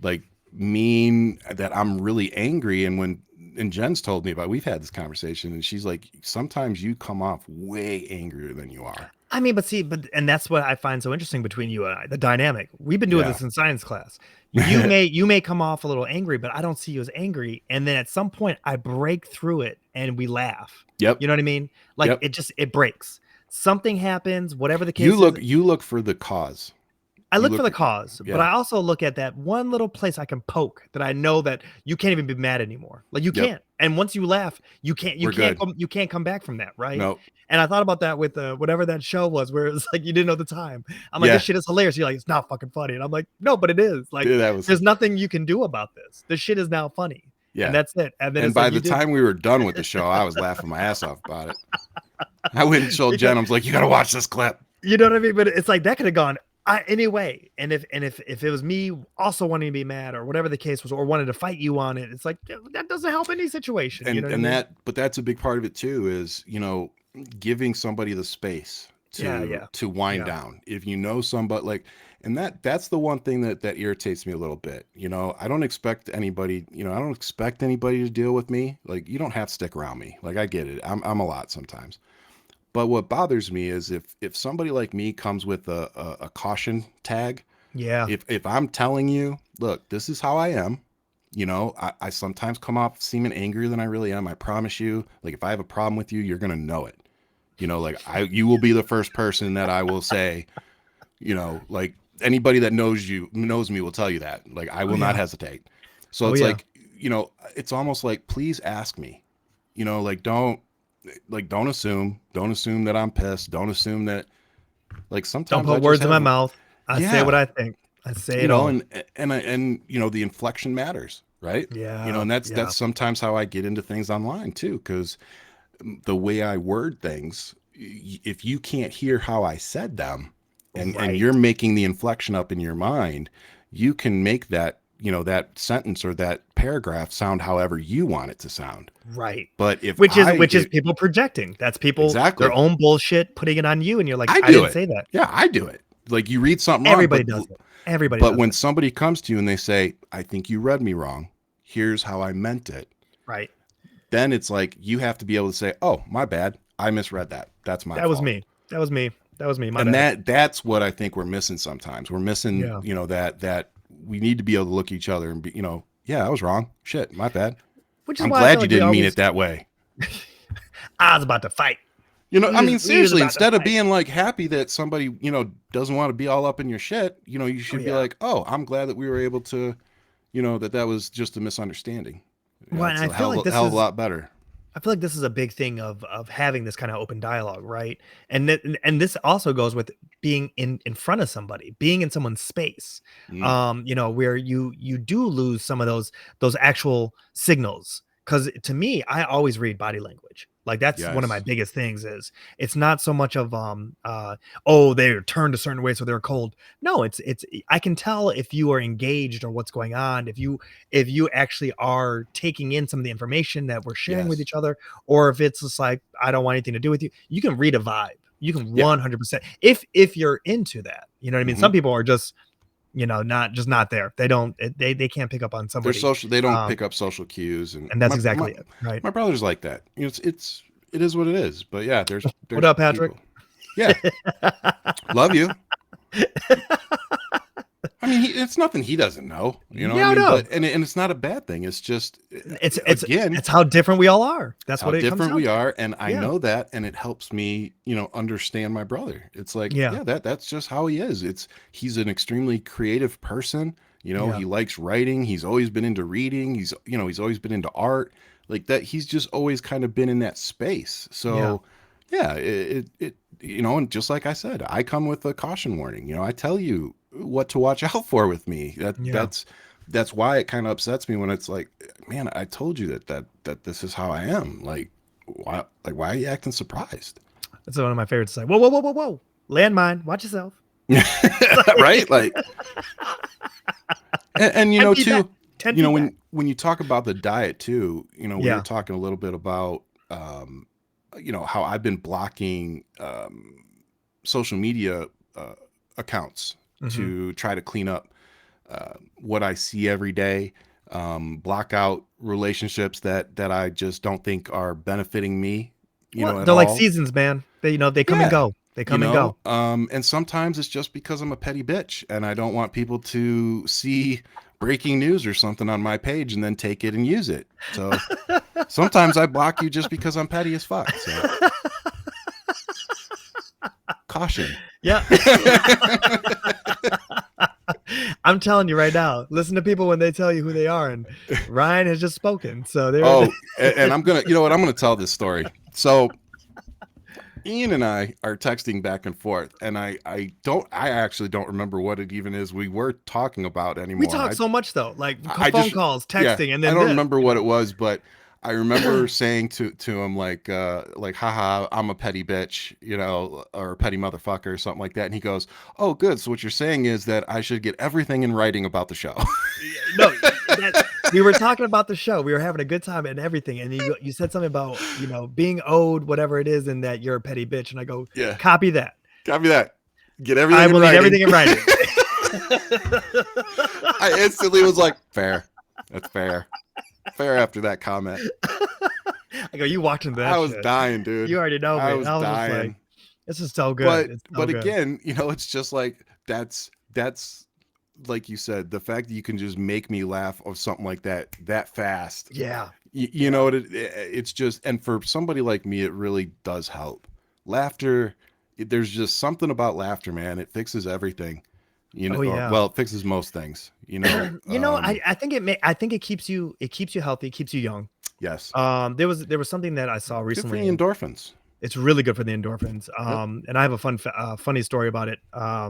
like mean that I'm really angry. And Jen's told me we've had this conversation, and she's like, sometimes you come off way angrier than you are. I mean, but see, and that's what I find so interesting between you and I, the dynamic. We've been doing Yeah. this in science class. You may come off a little angry, but I don't see you as angry. And then at some point I break through it and we laugh. Yep. You know what I mean? Like Yep. it breaks. Something happens, whatever the You case is. look for the cause. I You look for look the cause, but Yeah. I also look at that one little place I can poke that I know that you can't even be mad anymore. Like you Yep. can't. And once you laugh, We're good. you can't come back from that, right? No. And I thought about that with whatever that show was, where it's like you didn't know the time. I'm like, this Yeah. shit is hilarious. You're like, it's not fucking funny, and I'm like, no, but it is. Like, Yeah, that was there's nothing you can do about this. This shit is now funny, and yeah. that's it. And then And it's by like the you did, time we were done with the show, I was laughing my ass off about it. I went and told because Jen, I was like, you got to watch this clip. you know what I mean. But it's like that could have gone anyway. And if it was me also wanting to be mad or whatever the case was, or wanted to fight you on it, it's like that doesn't help any situation. You know what I mean? But that's a big part of it too, is, giving somebody the space to wind Yeah. down. If you know somebody, like, and that's the one thing that irritates me a little bit. I don't expect anybody, to deal with me. Like, you don't have to stick around me. Like, I get it. I'm a lot sometimes. But what bothers me is if somebody like me comes with a caution tag, Yeah. if I'm telling you, look, this is how I am, I sometimes come off seeming angrier than I really am. I promise you, like, if I have a problem with you, you're going to know it. Like, you will be the first person that I will say, like, anybody that knows me will tell you that. Like, I will not hesitate. So Oh it's yeah. like, it's almost like, please ask me, don't assume that I'm pissed. Don't assume that, like, Don't sometimes I put just words in my have, mouth. I say what yeah, I think. I say it all. and the inflection matters, right? Yeah. And Yeah. that's sometimes how I get into things online too, because the way I word things, if you can't hear how I said them, and Right. you're making the inflection up in your mind, you can make that, that sentence or that paragraph sound however you want it to sound. Right. But if Which is people projecting. That's people their exactly, own bullshit putting it on you, and you're like, I I do didn't it. say that. Yeah, I do it. Like, you read something wrong, Everybody does it. Everybody but does when it. somebody comes to you and they say, I think you read me wrong, here's how I meant it, Right. then it's like you have to be able to say, oh, my bad, I misread that. That's my That was fault. me. That was me. That was me. My And bad. that's what I think we're missing sometimes. We're missing, Yeah. that we need to be able to look at each other and be, yeah, I was wrong. Shit, my bad. Which is I'm why I feel glad you like we didn't mean always it that way. I was about to fight. I mean, We was seriously, about to instead of fight. being like happy that somebody, doesn't want to be all up in your shit, you Oh should be yeah. like, oh, I'm glad that we were able to, that was just a misunderstanding. Well, and That's I a feel like hell of a lot better. I feel like this is a big thing of having this kind of open dialogue, right? And this also goes with being in front of somebody, being in someone's space. Mm, Where you do lose some of those actual signals. Because to me, I always read body language. Like that's one of my yes. biggest things is it's not so much of oh, they're turned a certain way so they're cold. No, it's I can tell if you are engaged or what's going on, if you actually are taking in some of the information that we're sharing with Yes. each other, or if it's just like I don't want anything to do with you. You can read a vibe. You can Yeah. 100% if you're into that. You know what I mean? Hmm. Some people are just not there. They don't they can't pick up on They're somebody. social. They don't Um, pick up social cues, and and that's exactly it, right? my brother's like that. It is what it is. But yeah, What there's up, Patrick? people. Yeah, love you. I mean, it's nothing he doesn't know. You know what I Yeah, mean? no. But and it's not a bad thing. It's just, again, It's how different we all are. That's how what it comes different down we to. are, and I Yeah. know that, and it helps me, understand my brother. It's like, Yeah. yeah, that's just how he is. He's an extremely creative person. Yeah. He likes writing. He's always been into reading. He's always been into art, like that. He's just always kind of been in that space. Yeah. So, yeah, and just like I said, I come with a caution warning. I tell you what to watch out for with me. Yeah. That's why it kind of upsets me when it's like, man, I told you that this is how I am. Like, why are you acting surprised? That's one of my favorites to say. Whoa, whoa, whoa, whoa, whoa. Landmine, watch yourself. Right? Like, and 10 feet too, back. 10 feet back. when you talk about the diet too, we Yeah. were talking a little bit about, how I've been blocking social media accounts Mhm. to try to clean up what I see every day, block out relationships that I just don't think are benefiting me, Well, at they're like all. seasons, man. They come and Yeah. go. They come and go. And sometimes it's just because I'm a petty bitch and I don't want people to see breaking news or something on my page and then take it and use it. So sometimes I block you just because I'm petty as fuck. So caution. Yeah. I'm telling you right now, listen to people when they tell you who they are, and Ryan has just spoken. So there. Oh, and I'm gonna, you know what? I'm gonna tell this story. So Ian and I are texting back and forth, and I actually don't remember what it even is we were talking about anymore. We talk so much though, like phone calls, texting, yeah, and then I don't remember what it was, but I remember saying to him like haha, I'm a petty bitch, you know, or a petty motherfucker or something like that. And he goes, "Oh, good. So what you're saying is that I should get everything in writing about the show." No, we were talking about the show. We were having a good time and everything. And you said something about, you know, being owed whatever it is and that you're a petty bitch. And I go, yeah, copy that. Copy that. Get everything I will need everything in writing. I instantly was like, fair. That's fair. Fair after that comment. I go, you watching that? I was shit. dying, dude. You already know me. I was dying. Just like, this is so good. But again, you know, it's just like that's like you said, the fact that you can just make me laugh of something like that fast. Yeah. You know, it's just, and for somebody like me, it really does help. Laughter, there's just something about laughter, man. It fixes everything. You know, well, it fixes most things. You know, I think it keeps you healthy, keeps you young. Yes. There was something that I saw recently. Good for the endorphins. It's really good for the endorphins. And I have a funny story about it. I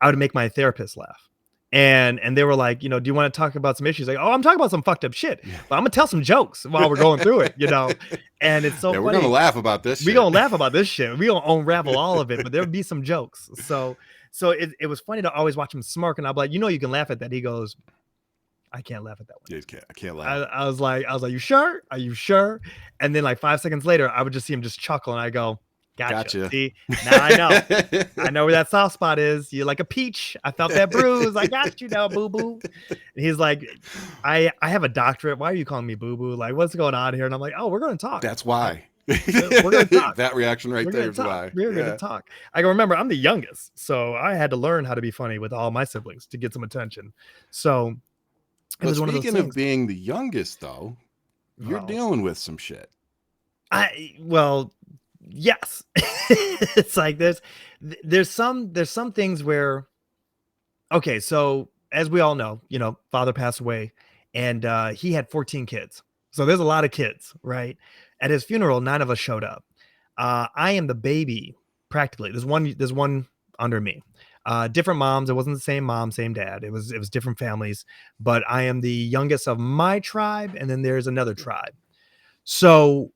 would make my therapist laugh. And they were like, you know, do you want to talk about some issues? Like, oh, I'm talking about some fucked up shit, but I'm gonna tell some jokes while we're going through it, you know. And it's so funny. We're gonna laugh about this. We're gonna laugh about this shit. We gonna unravel all of it, but there would be some jokes. So it was funny to always watch him smirk, and I'd be like, you know, you can laugh at that. He goes, I can't laugh at that one. Yeah, I can't laugh. I was like, you sure? Are you sure? And then like 5 seconds later, I would just see him just chuckle, and I go, Gotcha. See, now I know. I know where that soft spot is. You're like a peach. I felt that bruise. I got you now, boo boo. And he's like, I have a doctorate. Why are you calling me boo boo? Like, what's going on here? And I'm like, oh, we're going to talk. That's why. We're going to talk. That reaction right there is why. We're going to talk. I can remember I'm the youngest, so I had to learn how to be funny with all my siblings to get some attention. So it was one of those things. Speaking of being the youngest, though, you're dealing with some shit. Yes. It's like there's some things where, okay, so as we all know, you know, father passed away and he had 14 kids. So there's a lot of kids, right? At his funeral, 9 of us showed up. I am the baby, practically. There's one under me. Different moms. It wasn't the same mom, same dad. It was different families, but I am the youngest of my tribe, and then there's another tribe. So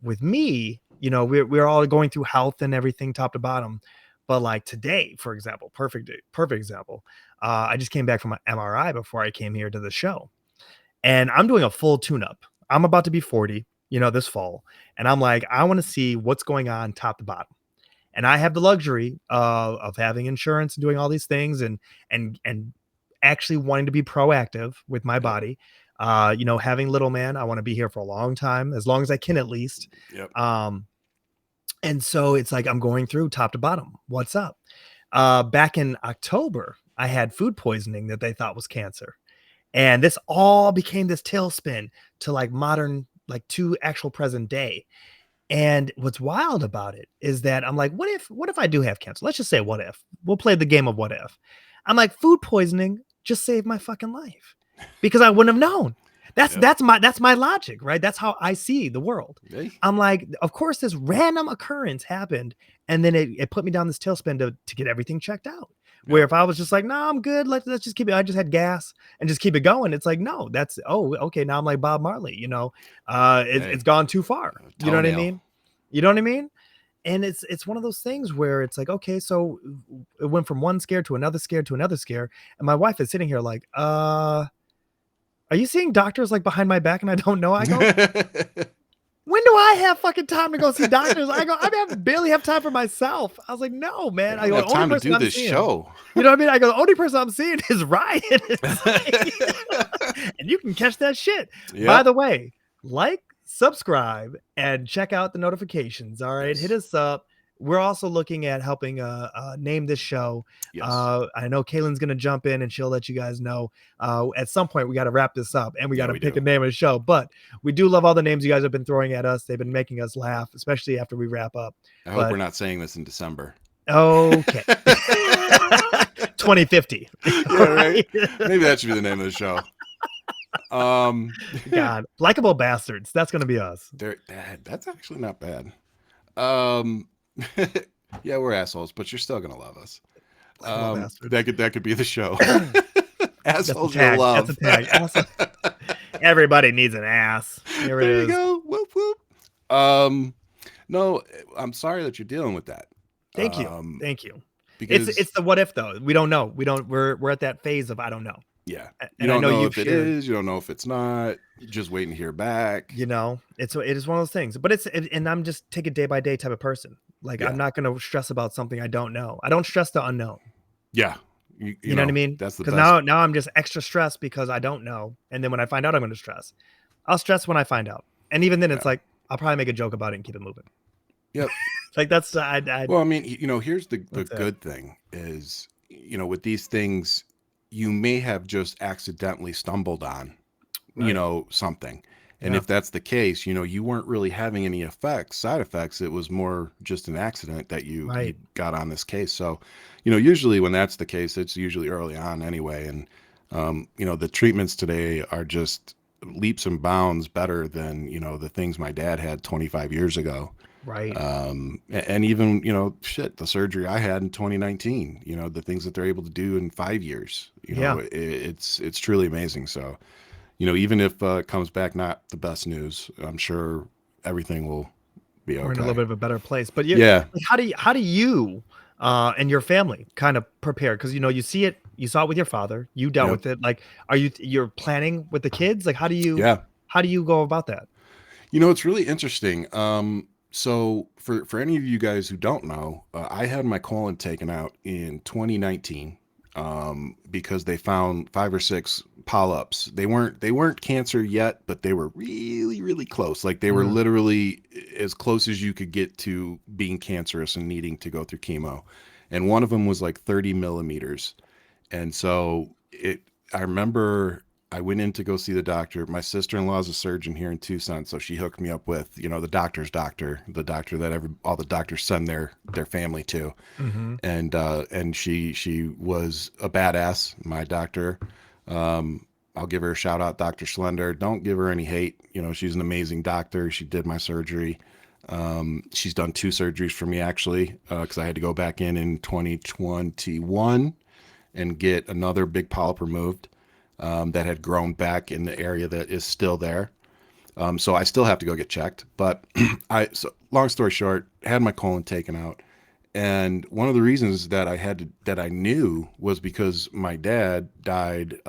with me, you know, we're all going through health and everything top to bottom. But like today, for example, perfect example. I just came back from an MRI before I came here to the show, and I'm doing a full tune-up. I'm about to be 40, you know, this fall. And I'm like, I want to see what's going on top to bottom. And I have the luxury of having insurance and doing all these things and actually wanting to be proactive with my body. You know, having little man, I want to be here for a long time, as long as I can, at least. Yep. And so it's like, I'm going through top to bottom. What's up? Back in October, I had food poisoning that they thought was cancer. And this all became this tailspin to like modern, like to actual present day. And what's wild about it is that I'm like, what if I do have cancer? Let's just say, what if? We'll play the game of what if. I'm like, food poisoning just saved my fucking life because I wouldn't have known. That's my logic, right? That's how I see the world. Hey. I'm like, of course, this random occurrence happened, and then it put me down this tailspin to get everything checked out. Yeah. Where if I was just like, no, I'm good, let's just keep it. I just had gas and just keep it going. It's like, no, that's okay. Now I'm like Bob Marley, you know, it's gone too far. You know what I mean? You know what I mean? And it's one of those things where it's like, okay, so it went from one scare to another scare to another scare, and my wife is sitting here like, are you seeing doctors like behind my back and I don't know? I go, when do I have fucking time to go see doctors? I go, I barely have time for myself. I was like, no, man. I go, have time to do this show. You know what I mean? I go, the only person I'm seeing is Ryan. And you can catch that shit. Yep. By the way, like, subscribe, and check out the notifications. All right. Yes. Hit us up. we're also looking at helping name this show. Yes. I know Kaylin's gonna jump in and she'll let you guys know. At some point we got to wrap this up and we got Yeah, to we pick do. a name of the show. But we do love all the names you guys have been throwing at us. They've been making us laugh, especially after we wrap up. I hope we're But not saying this in December. okay. 2050. Yeah, right. Maybe that should be the name of the show. God, likable bastards. That's gonna be us. That's actually not bad. Um, yeah, we're assholes, but you're still gonna love us. Likable bastards. That could be the show. That's the Assholes you'll tag. love. That's a tag. Everybody needs an ass. Here it There you is. go. Whoop whoop. No, I'm sorry that you're dealing with that. Thank you. Thank you. Because It's the what if though. We don't know. We're at that phase of I don't know. yeah, you And don't I know know you've if it shared, is, you don't know if it's not. You're just waiting to hear back. it is one of those things. But and I'm just take it day by day type of person. Like Yeah. I'm not gonna stress about something I don't know. I don't stress the unknown. Yeah. You know what I mean? That's the Because best. now I'm just extra stressed because I don't know. And then when I find out I'm gonna stress. I'll stress when I find out. And even then it's Yeah. like I'll probably make a joke about it and keep it moving. Yep. Like that's I Well, I mean, here's the That's it. good thing is, with these things, you may have just accidentally stumbled on, Right. something. And Yeah. if that's the case, you weren't really having any side effects. It was more just an accident that you Right. got on this case. So, usually when that's the case, it's usually early on anyway. And, the treatments today are just leaps and bounds better than, the things my dad had 25 years ago. Right. And even, the surgery I had in 2019, the things that they're able to do in 5 years, Yeah. it's truly amazing. So, even if it comes back not the best news, I'm sure everything will be We're in a little okay. bit of a better place. But Yeah. how do you and your family kind of prepare? Because you saw it with your father, you dealt Yep. with it. Like, you're planning with the kids? Like, Yeah. how do you go about that? It's really interesting. So for any of you guys who don't know, I had my colon taken out in 2019 because they found 5 or 6 polyps. They weren't cancer yet, but they were really really close. Like they were Mm, literally as close as you could get to being cancerous and needing to go through chemo. And one of them was like 30 millimeters. And so I remember I went in to go see the doctor. My sister-in-law is a surgeon here in Tucson, so she hooked me up with, the doctor's doctor, the doctor that all the doctors send their family to. mm-hmm. And she was a badass, my doctor. I'll give her a shout out, Dr. Slender. Don't give her any hate. She's an amazing doctor. She did my surgery. She's done 2 surgeries for me actually, because I had to go back in 2021 and get another big polyp removed that had grown back in the area that is still there. So I still have to go get checked. But so long story short, had my colon taken out. And one of the reasons that that I knew was because my dad died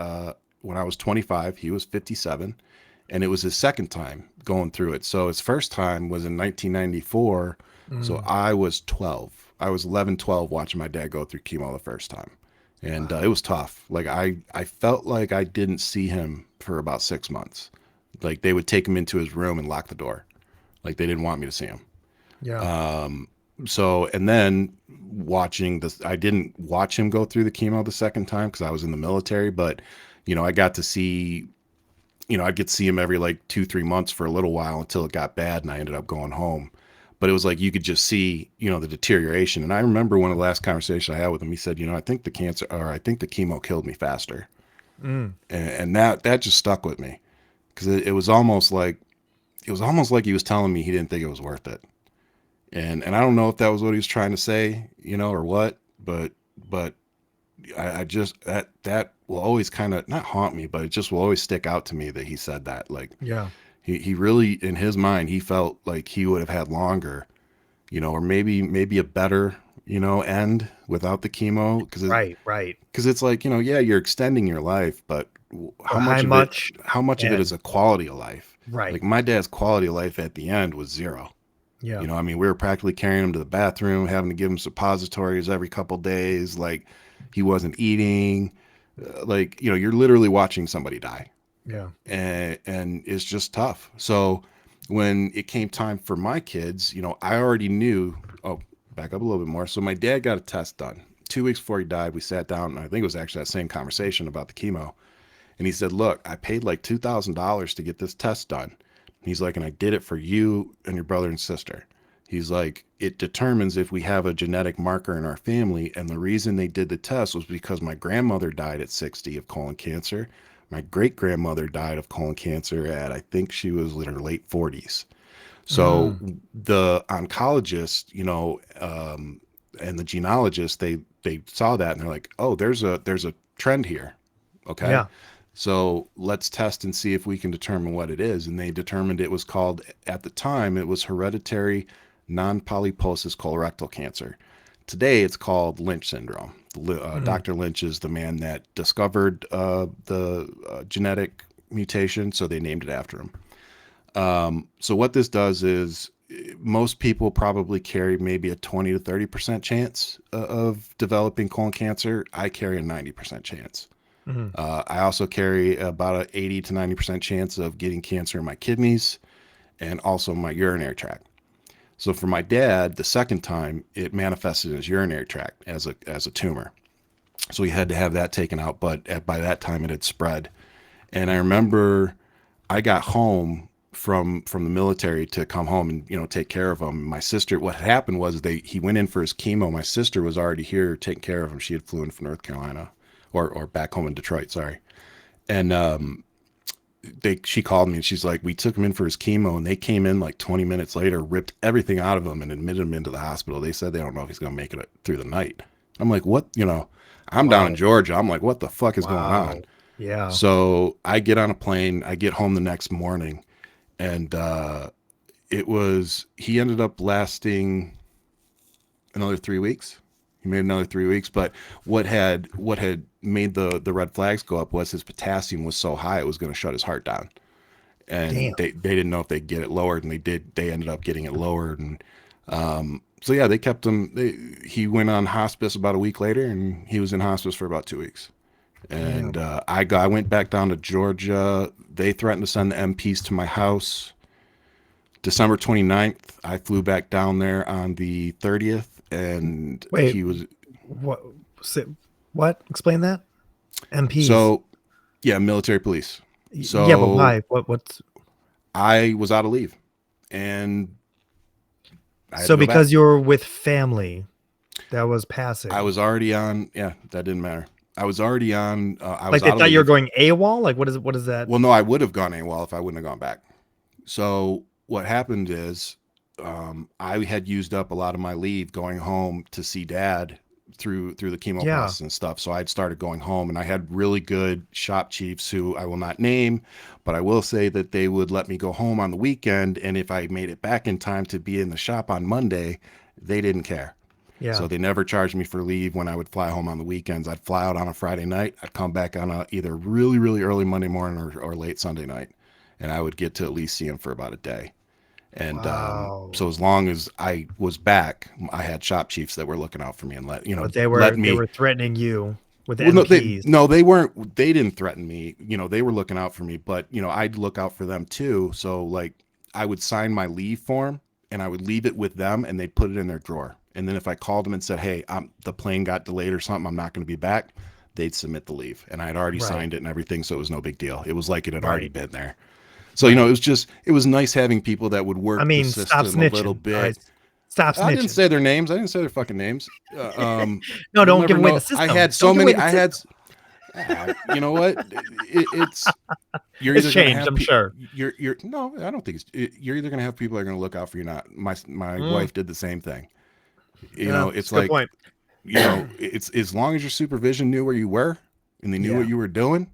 when I was 25. He was 57. And it was his second time going through it. So his first time was in 1994. So Mm, I was 12. I was 11, 12 watching my dad go through chemo the first time. And wow. it was tough. Like I felt like I didn't see him for about 6 months. Like they would take him into his room and lock the door. Like they didn't want me to see him. Yeah. So, and then watching this, I didn't watch him go through the chemo the second time because I was in the military, but I got to see, I'd get to see him every like 2, 3 months for a little while until it got bad and I ended up going home. But it was like you could just see, the deterioration. And I remember one of the last conversations I had with him, he said, I think I think the chemo killed me faster. Mm, And that just stuck with me because it was almost like he was telling me he didn't think it was worth it. And I don't know if that was what he was trying to say, or what, but I just that will always kind of not haunt me, but it just will always stick out to me that he said that. Like yeah. he really in his mind he felt like he would have had longer, or maybe a better, end without the chemo Right. Right. because it's like, yeah, you're extending your life, but But how much? how much of it is And a quality of life? right. Like my dad's quality of life at the end was zero. Yeah. I mean, we were practically carrying him to the bathroom, having to give him suppositories every couple days. Like he wasn't eating. Like, you're literally watching somebody die, Yeah. and it's just tough. So when it came time for my kids, I already knew. Oh, back up a little bit more. So my dad got a test done 2 weeks before he died. We sat down, and I think it was actually that same conversation about the chemo. And he said, look, I paid like $2,000 to get this test done. He's like, and I did it for you and your brother and sister. He's like, it determines if we have a genetic marker in our family. And the reason they did the test was because my grandmother died at 60 of colon cancer. My great grandmother died of colon cancer at, I think she was in her late 40s. So the oncologist, and the genealogist, they saw that and they're like, oh, there's a trend here. Okay. Yeah. So let's test and see if we can determine what it is. And they determined it was called, at the time, it was hereditary non-polyposis colorectal cancer. Today, it's called Lynch syndrome. Dr. Lynch is the man that discovered the genetic mutation, so they named it after him. So what this does is most people probably carry maybe a 20 to 30% chance of developing colon cancer. I carry a 90% chance. I also carry about an 80 to 90% chance of getting cancer in my kidneys and also my urinary tract. So for my dad, the second time, it manifested in his urinary tract as a tumor. So he had to have that taken out, but by that time it had spread. And I remember I got home from the military to come home and take care of him. My sister, what happened was he went in for his chemo. My sister was already here taking care of him. She had flew in from North Carolina. Or back home in Detroit, sorry. And she called me and she's like, we took him in for his chemo, and they came in like 20 minutes later, ripped everything out of him and admitted him into the hospital. They said they don't know if he's going to make it through the night. I'm like, what? I'm down in Georgia. I'm like, what the fuck is going on? Yeah. So I get on a plane. I get home the next morning, and he ended up lasting another 3 weeks. He made another 3 weeks, but what had made the red flags go up was his potassium was so high it was going to shut his heart down, and they didn't know if they'd get it lowered, and they ended up getting it lowered, and so yeah, they kept him. He went on hospice about a week later, and he was in hospice for about 2 weeks, and I went back down to Georgia. They threatened to send the MPs to my house. December 29th, I flew back down there on the 30th. And wait, he was what? Explain that. MPs. So, yeah, military police. So yeah, but why? What's? I was out of leave, and so because you were with family, that was passing. I was already on. Yeah, that didn't matter. I was already on. I like was they thought you were going AWOL. Like what is that? Well, no, I would have gone AWOL if I wouldn't have gone back. So what happened is, I had used up a lot of my leave going home to see Dad through the chemo process and stuff. So I'd started going home, and I had really good shop chiefs who I will not name, but I will say that they would let me go home on the weekend. And if I made it back in time to be in the shop on Monday, they didn't care. Yeah. So they never charged me for leave when I would fly home on the weekends. I'd fly out on a Friday night. I'd come back on either really, really early Monday morning or late Sunday night. And I would get to at least see him for about a day. And so as long as I was back, I had shop chiefs that were looking out for me and but they were threatening you with MPs. They weren't. They didn't threaten me. They were looking out for me, but I'd look out for them too. So like I would sign my leave form and I would leave it with them, and they'd put it in their drawer. And then if I called them and said, "Hey, the plane got delayed or something, I'm not going to be back," they'd submit the leave, and I had already signed it and everything, so it was no big deal. It was like it had already been there. So, it was nice having people that would work the system a little bit. Guys. Stop snitching. I didn't say their names. I didn't say their fucking names. No, don't give away the system. I had so many. You know what? It's changed, I'm sure. No, I don't think you're either going to have people that are going to look out for you or not. My wife did the same thing. It's like, point. It's as long as your supervision knew where you were and they knew what you were doing,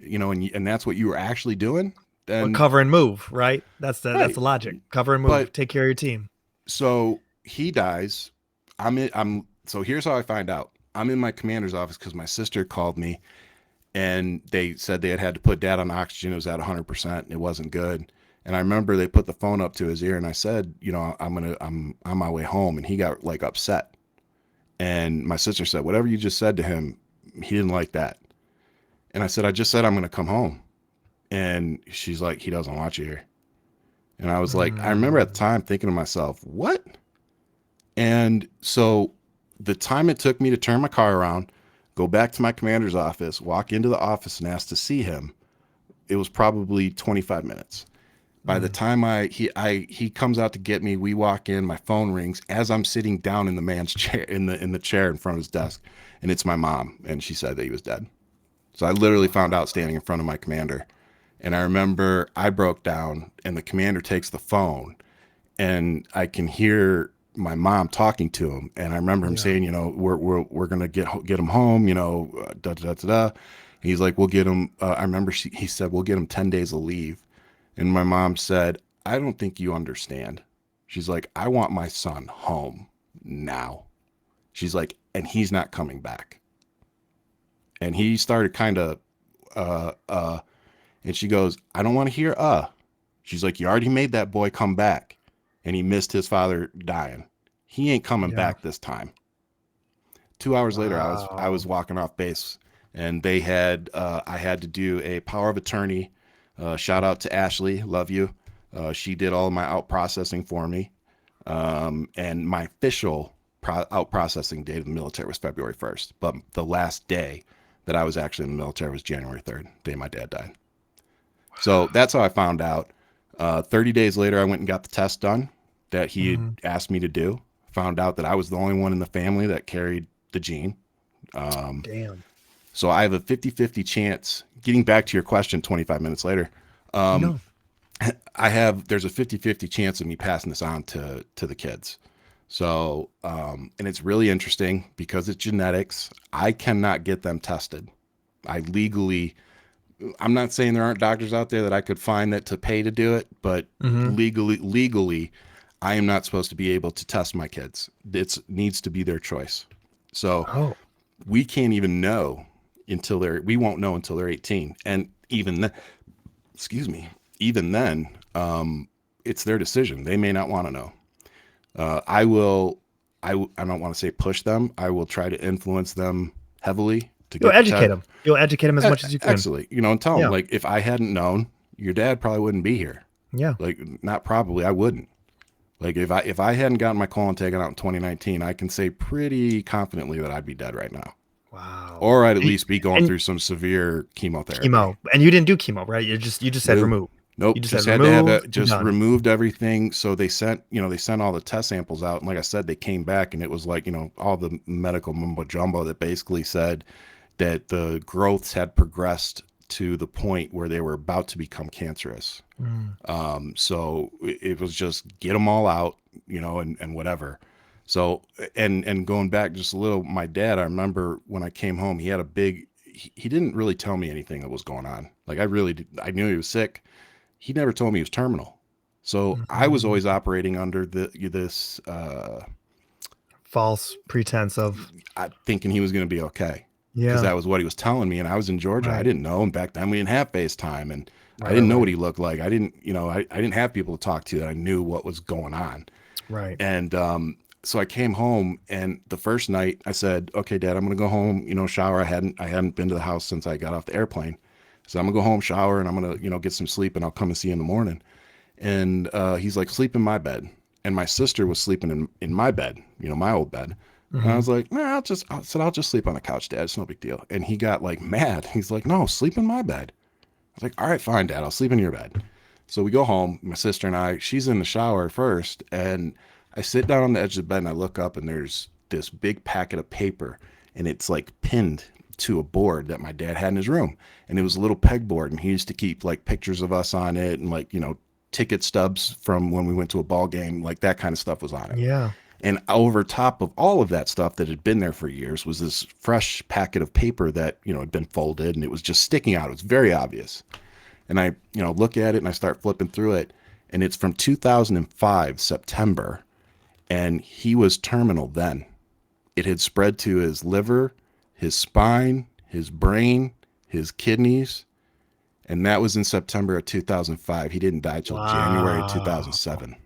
and that's what you were actually doing. Then cover and move, right? That's the logic. Cover and move. Take care of your team. So he dies. So here's how I find out. I'm in my commander's office because my sister called me, and they said they had to put Dad on oxygen. It was at 100%, and it wasn't good. And I remember they put the phone up to his ear, and I said, I'm on my way home, and he got like upset. And my sister said, whatever you just said to him, he didn't like that. And I said, I just said I'm going to come home. And she's like, he doesn't want you here. And I was like, I remember at the time thinking to myself, what? And so the time it took me to turn my car around, go back to my commander's office, walk into the office and ask to see him, it was probably 25 minutes. By the Mm. time he comes out to get me, we walk in, my phone rings as I'm sitting down in the man's chair, in the chair in front of his desk, and it's my mom, and she said that he was dead. So I literally found out standing in front of my commander. And I remember I broke down, and the commander takes the phone, and I can hear my mom talking to him. And I remember him Yeah. saying, we're gonna get him home, da da da da. Da. He's like, we'll get him. I remember he said, we'll get him 10 days of leave. And my mom said, I don't think you understand. She's like, I want my son home now. She's like, and he's not coming back. And he started kind of uh uh and she goes, I don't want to hear She's like, you already made that boy come back, and he missed his father dying. He ain't coming Yeah. back this time. 2 hours later, I was Wow. walking off base, and they had I had to do a power of attorney. Shout out to Ashley, love you. She did all of my out processing for me, and my official out processing date of the military was February 1st, but the last day that I was actually in the military was January 3rd, day my dad died. So that's how I found out. 30 days later, I went and got the test done that he had Mhm. asked me to do. Found out that I was the only one in the family that carried the gene. Um, Damn. so I have a 50-50 chance. Getting back to your question 25 minutes later, um, No. there's a 50-50 chance of me passing this on to the kids. So, and it's really interesting because it's genetics. I cannot get them tested. I legally I'm not saying there aren't doctors out there that I could find that to pay to do it, but Hmm. legally, I am not supposed to be able to test my kids. It needs to be their choice. So Oh. we can't even know we won't know until they're 18. And even then, excuse me, even then, it's their decision. They may not want to know. I will, I don't want to say push them. I will try to influence them heavily to You'll get the educate test. them. You'll educate them as much as you can. Excellent. And tell them, Yeah. like, if I hadn't known, your dad probably wouldn't be here. Yeah. Like, not probably, I wouldn't. Like, if I hadn't gotten my colon taken out in 2019, I can say pretty confidently that I'd be dead right now, Wow. or I'd at least be going And through some severe chemotherapy. chemo. And you didn't do chemo, right? You just said Nope. remove. You Nope. just said Just had to have remove it. and Just done. removed everything. So they sent all the test samples out, and like I said, they came back, and it was like all the medical mumbo jumbo that basically said that the growths had progressed to the point where they were about to become cancerous. Mm. So it was just get them all out, and whatever. So and going back just a little, my dad, I remember when I came home, he had a big. He didn't really tell me anything that was going on. Like I knew he was sick. He never told me he was terminal. So I was Mhm. always operating under this False pretense of, thinking he was going to be okay, because yeah. that was what he was telling me. And I was in Georgia. I Right. didn't know. And back then we didn't have FaceTime, and I Right. Right. didn't know what Right. he looked like. I didn't, I didn't have people to talk to that I knew what was going on. Right. And so I came home, and the first night I said, "Okay, Dad, I'm gonna go home. Shower. I hadn't been to the house since I got off the airplane, so I'm gonna go home, shower, and I'm gonna get some sleep, and I'll come and see you in the morning." And he's like, "Sleep in my bed." And my sister was sleeping in my bed, my old bed. And I Hmm. was like, "Nah, I'll just sleep on the couch, Dad. It's no big deal." And he got like mad. He's like, "No, sleep in my bed." I was like, "All right, fine, Dad. I'll sleep in your bed." So we go home, my sister and I. She's in the shower first, and I sit down on the edge of the bed, and I look up, and there's this big packet of paper, and it's like pinned to a board that my dad had in his room. And it was a little pegboard, and he used to keep like pictures of us on it, and like, ticket stubs from when we went to a ball game, like that kind of stuff was on it. Yeah. And over top of all of that stuff that had been there for years was this fresh packet of paper that, had been folded, and it was just sticking out. It was very obvious. And I, look at it, and I start flipping through it, and it's from 2005, September, and he was terminal then. It had spread to his liver, his spine, his brain, his kidneys, and that was in September of 2005. He didn't die till January Wow. 2007.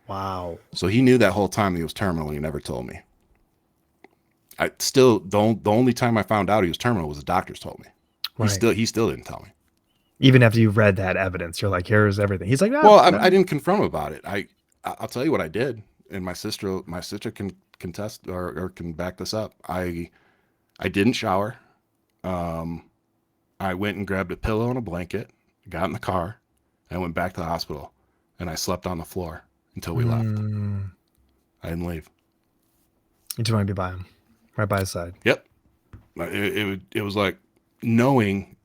Wow. So he knew that whole time he was terminal. He never told me. I still the only time I found out he was terminal was the doctors told me. He Right. still he still didn't tell me. Even after you've read that evidence, you're like, here's everything. He's like, no, Well, no. I didn't confront him about it. I'll tell you what I did. and my sister can contest or can back this up. I didn't shower. Um, I went and grabbed a pillow and a blanket, got in the car, and went back to the hospital, and I slept on the floor until we left. Mm, I didn't leave. you just want to be by him, right by his side. Yep. It was like knowing.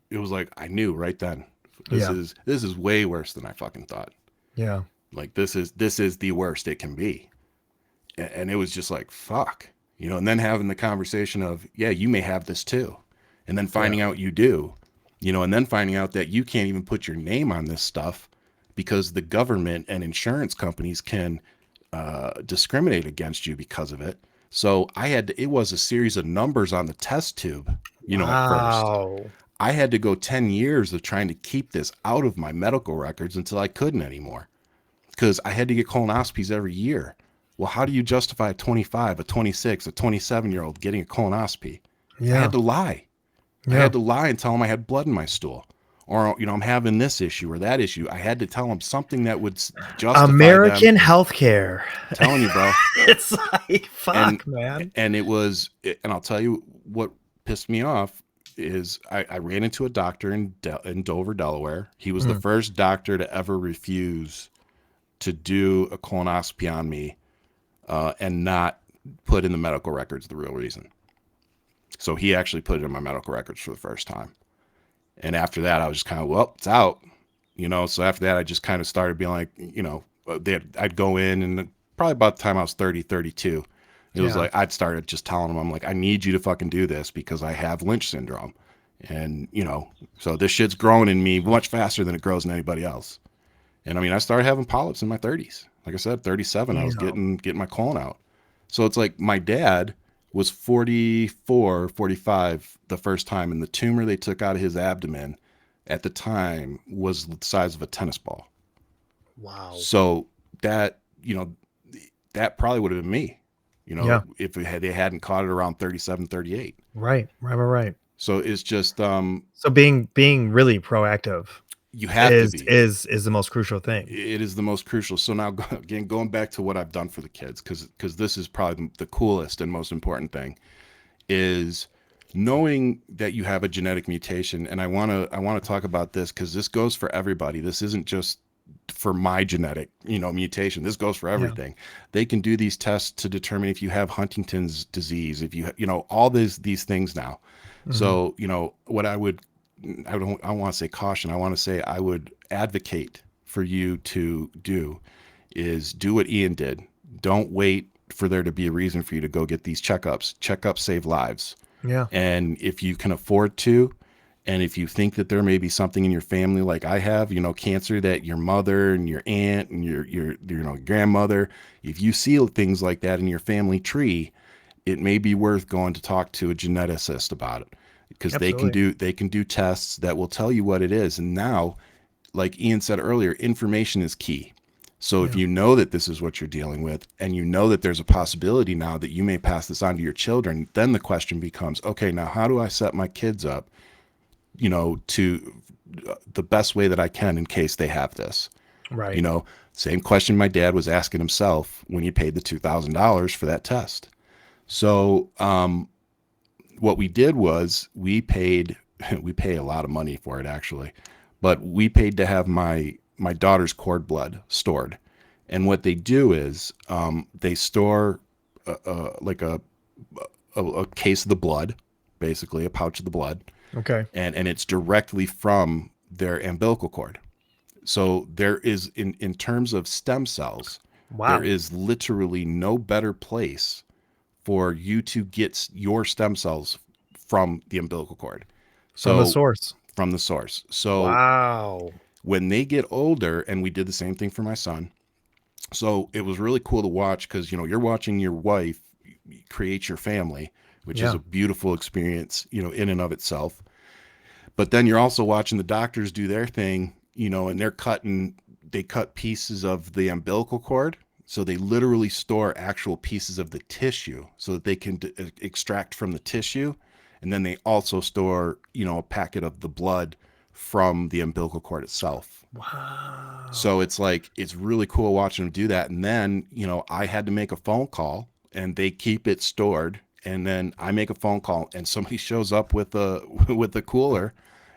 It was like I knew right then. Yeah. This is way worse than I fucking thought. Yeah. Like this is the worst it can be. And it was just like fuck, and then having the conversation of, yeah, you may have this too, and then finding out you do, and then finding out that you can't even put your name on this stuff because the government and insurance companies can discriminate against you because of it. So it was a series of numbers on the test tube, at first. Wow. I had to go 10 years of trying to keep this out of my medical records until I couldn't anymore because I had to get colonoscopies every year. Well, how do you justify a 25, a 26, a 27-year-old getting a colonoscopy? I Yeah. had to lie. I Yeah. had to lie and tell them I had blood in my stool. Or, I'm having this issue or that issue. I had to tell them something that would justify American them. healthcare. I'm telling you, bro. It's like, fuck, man. And I'll tell you what pissed me off is I ran into a doctor in Dover, Delaware. He was the first doctor to ever refuse to do a colonoscopy on me and not put in the medical records the real reason. So he actually put it in my medical records for the first time. And after that, I was just kind of, well, it's out, So after that, I just kind of started being like, I'd go in, and probably about the time I was 30, 32, it was like I'd started just telling them, I'm like, I need you to fucking do this because I have Lynch syndrome. And, so this shit's growing in me much faster than it grows in anybody else. And I mean, I started having polyps in my 30s. Like I said, 37, I was getting my colon out. So it's like my dad was 44, 45 the first time, and the tumor they took out of his abdomen at the time was the size of a tennis ball. Wow. So that, that probably would have been me, if they hadn't caught it around 37, 38. Right. So it's just so being really proactive you have to be is the most crucial thing. It is the most crucial. So now again, going back to what I've done for the kids, because this is probably the coolest and most important thing, is knowing that you have a genetic mutation. And I want to talk about this because this goes for everybody. This isn't just for my genetic mutation. This goes for everything. They can do these tests to determine if you have Huntington's disease, if you all these things now. So what I don't want to say caution. I want to say I would advocate for you to do what Ian did. Don't wait for there to be a reason for you to go get these checkups. Checkups save lives. Yeah. And if you can afford to, and if you think that there may be something in your family like I have, cancer that your mother and your aunt and your grandmother, if you see things like that in your family tree, it may be worth going to talk to a geneticist about it. Because they can do tests that will tell you what it is. And now, like Ian said earlier, information is key. So if you know that this is what you're dealing with, and you know that there's a possibility now that you may pass this on to your children, then the question becomes, okay, now how do I set my kids up, to the best way that I can in case they have this? Right. Same question my dad was asking himself when he paid the $2,000 for that test. So, what we did was we pay a lot of money for it actually, but we paid to have my daughter's cord blood stored. And what they do is they store like a case of the blood, basically a pouch of the blood. Okay. And it's directly from their umbilical cord. So there is in terms of stem cells, there is literally no better place for you to get your stem cells from the umbilical cord. So from the source. So when they get older, and we did the same thing for my son. So it was really cool to watch because, you're watching your wife create your family, which is a beautiful experience, in and of itself. But then you're also watching the doctors do their thing, and they cut pieces of the umbilical cord. So they literally store actual pieces of the tissue so that they can extract from the tissue. And then they also store, a packet of the blood from the umbilical cord itself. So Wow. it's like, it's really cool watching them do that. And then, I had to make a phone call, and they keep it stored. And then I make a phone call, and somebody shows up with a with a cooler,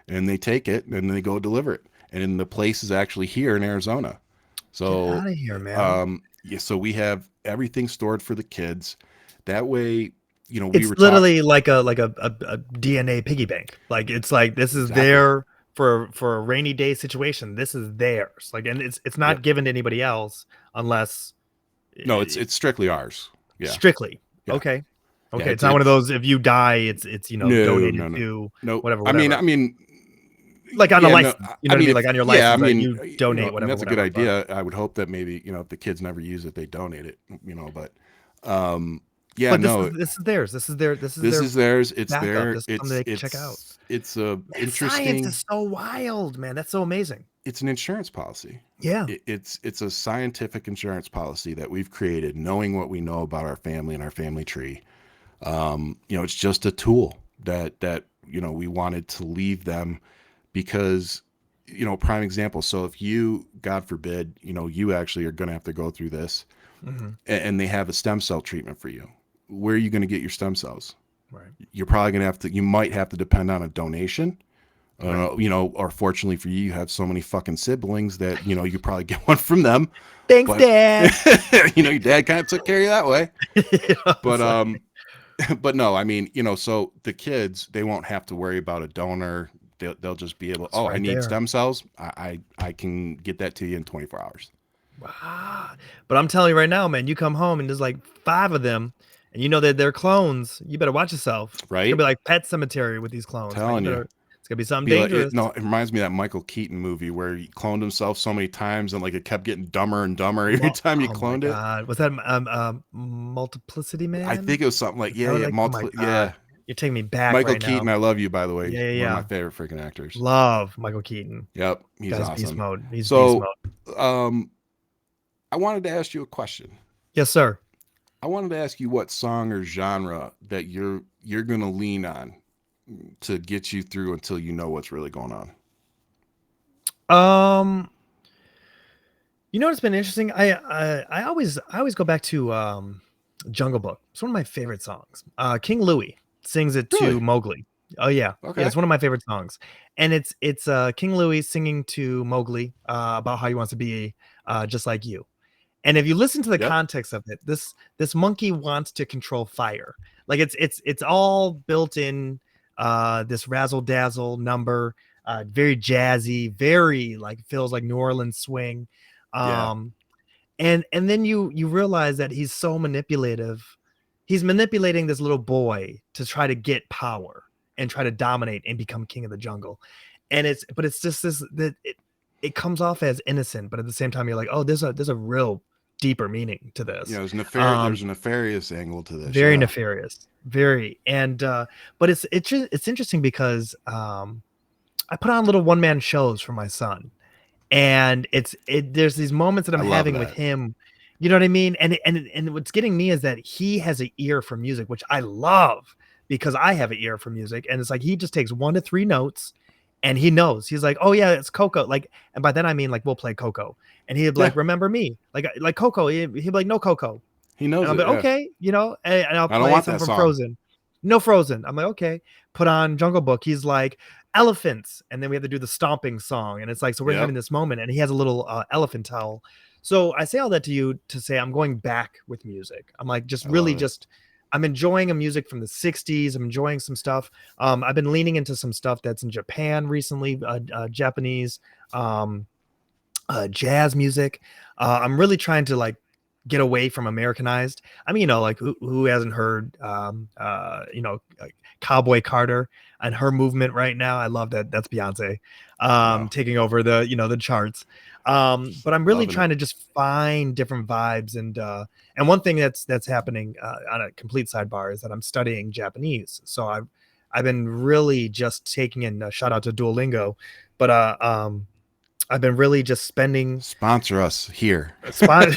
and they take it and they go deliver it. And then the place is actually here in Arizona. Get So, out of here, man. yeah, so we have everything stored for the kids. That way, we It's were talking. literally like a DNA piggy bank. Like it's like this is Exactly. there for a rainy day situation. This is theirs. Like, and it's not Yep. given to anybody else unless No, uh, it's strictly ours. Yeah. strictly. Yeah. Okay. Yeah. Okay. It's not one of those if you die, it's No, donated no, no, to no. whatever, I mean, whatever. I mean, Like on a yeah, no. license. You I know what I mean, mean? Like on your yeah, I license that mean, you donate and whatever, that's a good whatever. But idea. I would hope that maybe, if the kids never use it, they donate it. But, yeah, but no, this is theirs. This is this their is theirs. It's backup. there. This is something they can check out. It's a Man, science interesting. is so wild, man. That's so amazing. It's an insurance policy. Yeah. It's a scientific insurance policy that we've created, knowing what we know about our family and our family tree. It's just a tool that we wanted to leave them, because, prime example. So if you, God forbid, you actually are going to have to go through this, Hmm. and they have a stem cell treatment for you, where are you going to get your stem cells? Right. You're probably going to you might have to depend on a donation. Right. Or fortunately for you, you have so many fucking siblings that, you probably get one from them. Thanks, But, Dad. your dad kind of took care of you that way. But, It's but no, I mean, so the kids, they won't have to worry about a donor. They'll just be able, oh, I right need there. stem cells. I can get that to you in 24 hours. Wow. But I'm telling you right now, man, you come home and there's like 5 of them, and you know that they're clones. You better watch yourself. It's gonna Right? be like Pet Cemetery with these clones, man. Telling you. It's gonna be something Be like, dangerous. no, it reminds me of that Michael Keaton movie where he cloned himself so many times, and like it kept getting dumber and dumber every time you Oh my cloned it. God. Was that Multiplicity I Man? think it was something like, I was yeah, like, oh my multiple, God. yeah. You're taking me back Michael right now. Keaton, I love you, by the way. Yeah, yeah, One of my yeah. favorite freaking actors. Love Michael Keaton. Yep, he's Guy's beast awesome. mode. He's beast So, mode. I wanted to ask you a question. Yes, sir. I wanted to ask you what song or genre that you're gonna lean on to get you through until you know what's really going on. You know what's been interesting? I always go back to Jungle Book. It's one of my favorite songs. King Louis sings it to Really? Mowgli. Oh yeah. Yeah, Okay. it's one of my favorite songs. And it's King Louis singing to Mowgli about how he wants to be just like you. And if you listen to the Yep. context of it, this monkey wants to control fire. Like it's all built in this razzle dazzle number, very jazzy, very like feels like New Orleans swing. Yeah. Um, and then you realize that he's so manipulative. He's manipulating this little boy to try to get power and try to dominate and become king of the jungle. And it's just this that it comes off as innocent, but at the same time you're like, oh, there's a real deeper meaning to this. Yeah, Um, there's a nefarious angle to this. very Yeah. nefarious, very. And but it's interesting because I put on little one man shows for my son, and there's these moments that I I'm love having with that. him. You know what I mean? And what's getting me is that he has an ear for music, which I love because I have an ear for music. And it's like he just takes 1 to 3 notes and he knows. He's like, oh yeah, it's Coco. Like, and by then I mean like we'll play Coco. And he'd be Yeah. like, remember me? Like Coco. He'd be like, no Coco. He And knows I'll it. be Yeah. okay, and I'll I don't play want some that from song. Frozen. No Frozen. I'm like, okay. Put on Jungle Book. He's like, elephants, and then we have to do the stomping song, and it's like, so we're Yep. having this moment, and he has a little elephant towel. So I say all that to you to say I'm going back with music. I'm like, just I really love it. I'm enjoying a music from the 60s. I'm enjoying some stuff. I've been leaning into some stuff that's in Japan recently, Japanese jazz music. I'm really trying to like get away from Americanized. I mean, like who hasn't heard, Cowboy Carter and her movement right now? I love that. That's Beyonce Wow. taking over the charts. But I'm really Loving trying it. to just find different vibes, and one thing that's happening on a complete sidebar is that I'm studying Japanese. So I've been really just taking in shout out to Duolingo, but I've been really just spending Sponsor us here. spot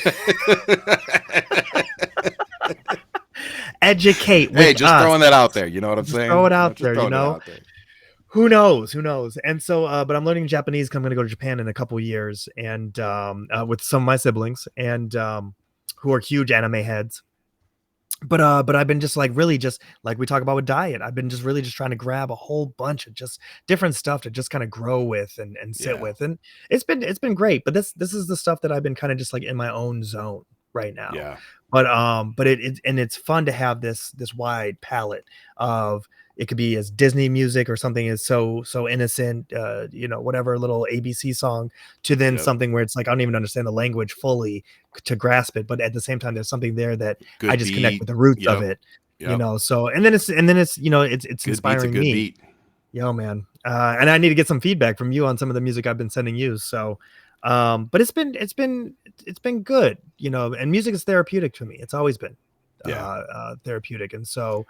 educate with Hey, just us. throwing that out there. You know what I'm Just saying? throw it out Just there, throwing it out there. Who knows? Who knows? And so, but I'm learning Japanese 'cause I'm going to go to Japan in a couple years, and with some of my siblings, and who are huge anime heads. But I've been just like really just like we talk about with diet. I've been just really just trying to grab a whole bunch of just different stuff to just kind of grow with and sit Yeah. with, and it's been great. But this is the stuff that I've been kind of just like in my own zone right now. Yeah. But it's fun to have this wide palette of it could be as Disney music or something is so innocent, whatever little ABC song, to then Yep. something where it's like I don't even understand the language fully to grasp it, but at the same time there's something there that I Good just connect beat. with the roots of Yep. it, Yep. so and then it's it's Good beat's a inspiring good me. beat. Yo, man. And I need to get some feedback from you on some of the music I've been sending you. So, but it's been good, and music is therapeutic to me. It's always been Yeah. therapeutic. And so,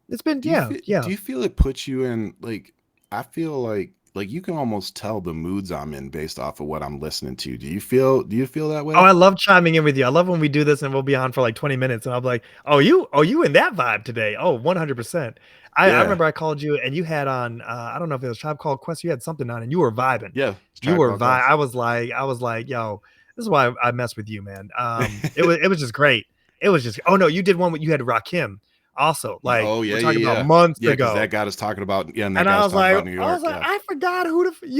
it's been, Do you yeah, feel yeah. do you feel it puts you in like I feel like you can almost tell the moods I'm in based off of what I'm listening to. Do you feel that Oh, way? I love chiming in with you. I love when we do this and we'll be on for like 20 minutes and I'll be like, oh, you in that vibe today. Oh, 100%. I Yeah. remember I called you and you had on, I don't know if it was Tribe Called Quest, you had something on and you were vibing. Yeah. It's You Tribe were Called vibe. Quest. I was like, yo, this is why I mess with you, man. It was just great. It was just, oh no, you did one with, you had Rakim also. Like Oh we're yeah, talking yeah, about yeah. months Yeah, because ago. that got us talking about and that And got I us was talking like, about New York. Yeah. I forgot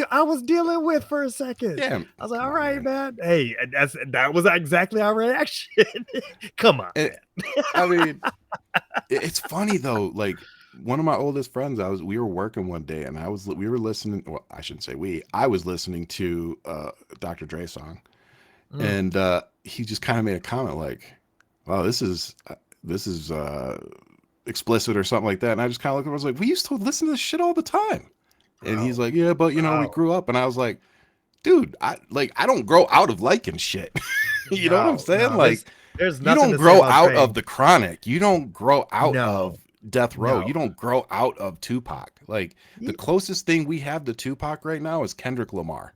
I was dealing with for a second. Yeah. I was like, Come all on, right, man. man. Hey, that was exactly our reaction. Come on, It, man. I mean, it's funny though. Like one of my oldest friends, we were working one day, and we were listening. Well, I shouldn't say we. I was listening to Dr. Dre song, Mm. and he just kind of made a comment like, "Wow, this is explicit or something like that." And I just kind of looked at him. I was like, "We used to listen to this shit all the time." And he's Bro, like, "Yeah, but we bro. grew up." And I was like, "Dude, I don't grow out of liking shit." You know what I'm No, saying? no, Like, there's you nothing don't to say grow about out Dre. of the Chronic. You don't grow out No, of Death Row. no. You don't grow out of Tupac. Like the Ye- closest thing we have to Tupac right now is Kendrick Lamar.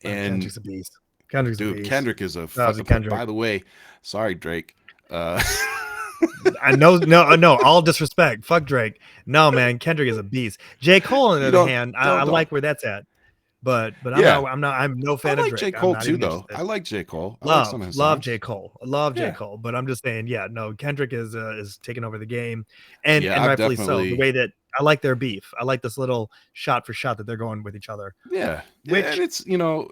And Kendrick's a beast. Kendrick's a dude, beast. Kendrick is a That was a fucking. Kendrick. By the way, sorry Drake. Uh, I know, no, no, all disrespect. Fuck Drake. No, man, Kendrick is a beast. J. Cole, on the you other don't hand, I don't. like where that's at. But Yeah, I'm no I fan of like J Drake. I'm Cole not too even though. interested. I like J Cole. I like some of his Love songs. J. Cole. Love J. Yeah, Cole. But I'm just saying, yeah, no, Kendrick is taking over the game, and yeah. I've rightfully so. The definitely. way that I like their beef. I like this little shot for shot that they're going with each other. Yeah, yeah, and Which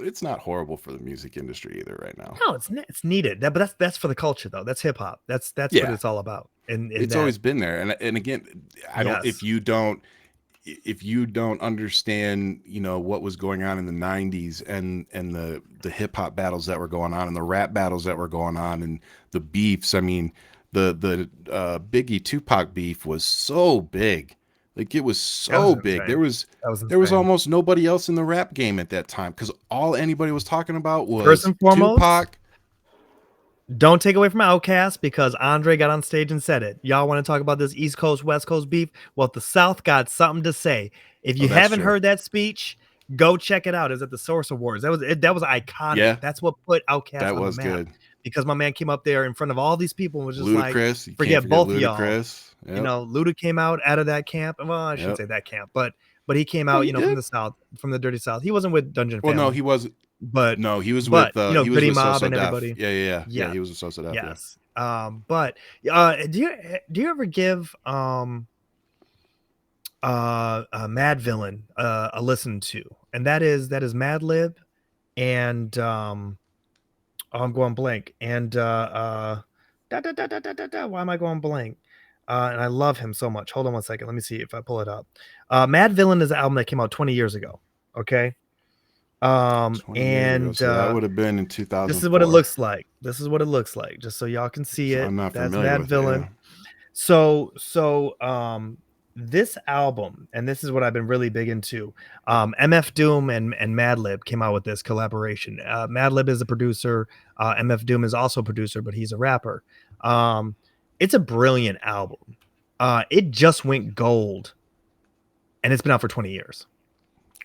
it's not horrible for the music industry either right now. no, it's needed. But that's for the culture though. That's hip hop. That's what Yeah, it's all about. In it's that, always been there, and again, I don't. yes, If you don't understand, what was going on in the '90s and the hip hop battles that were going on and the rap battles that were going on and the beefs. I mean, the Biggie Tupac beef was so big, like it was that was so big. insane. That was There was insane. almost nobody else in the rap game at that time because all anybody was talking about First was and foremost, Tupac. don't take away from Outkast because Andre got on stage and said it. Y'all want to talk about this East Coast West Coast beef? Well, the South got something to say. If Oh, you that's haven't true. heard that speech, go check it out. It's at the Source Awards. That was iconic. Yeah, That's what put Outkast that on the was map good. because my man came up there in front of all these people and was just like, Ludacris, you can't "Forget forget both of y'all." Ludacris. Yep, Luda came out of that camp. Well, I shouldn't yep. say that camp, but he came Oh, out, he from did. the South, from the dirty South. He wasn't with Dungeon Well, no, Family, he was. but No, but he was Gritty with So Mob So and Def. everybody. Yeah, yeah, yeah, yeah. Yeah. He was with So So Def. Yeah. Yes. But do you ever give Mad Villain a listen to? And that is Mad Lib and oh, I'm going blank. And why am I going blank? And I love him so much. Hold on one second. Let me see if I pull it up. Mad Villain is an album that came out 20 years ago. Okay. 20 years ago, And so that would have been in this is what it 2004. looks like. This is what it looks like, just so y'all can see So it. I'm not That's familiar Mad with it. Yeah. Villain. So this album, and this is what I've been really big into. MF Doom and Madlib came out with this collaboration. Madlib is a producer. MF Doom is also a producer, but he's a rapper. It's a brilliant album. It just went gold, and it's been out for 20 years.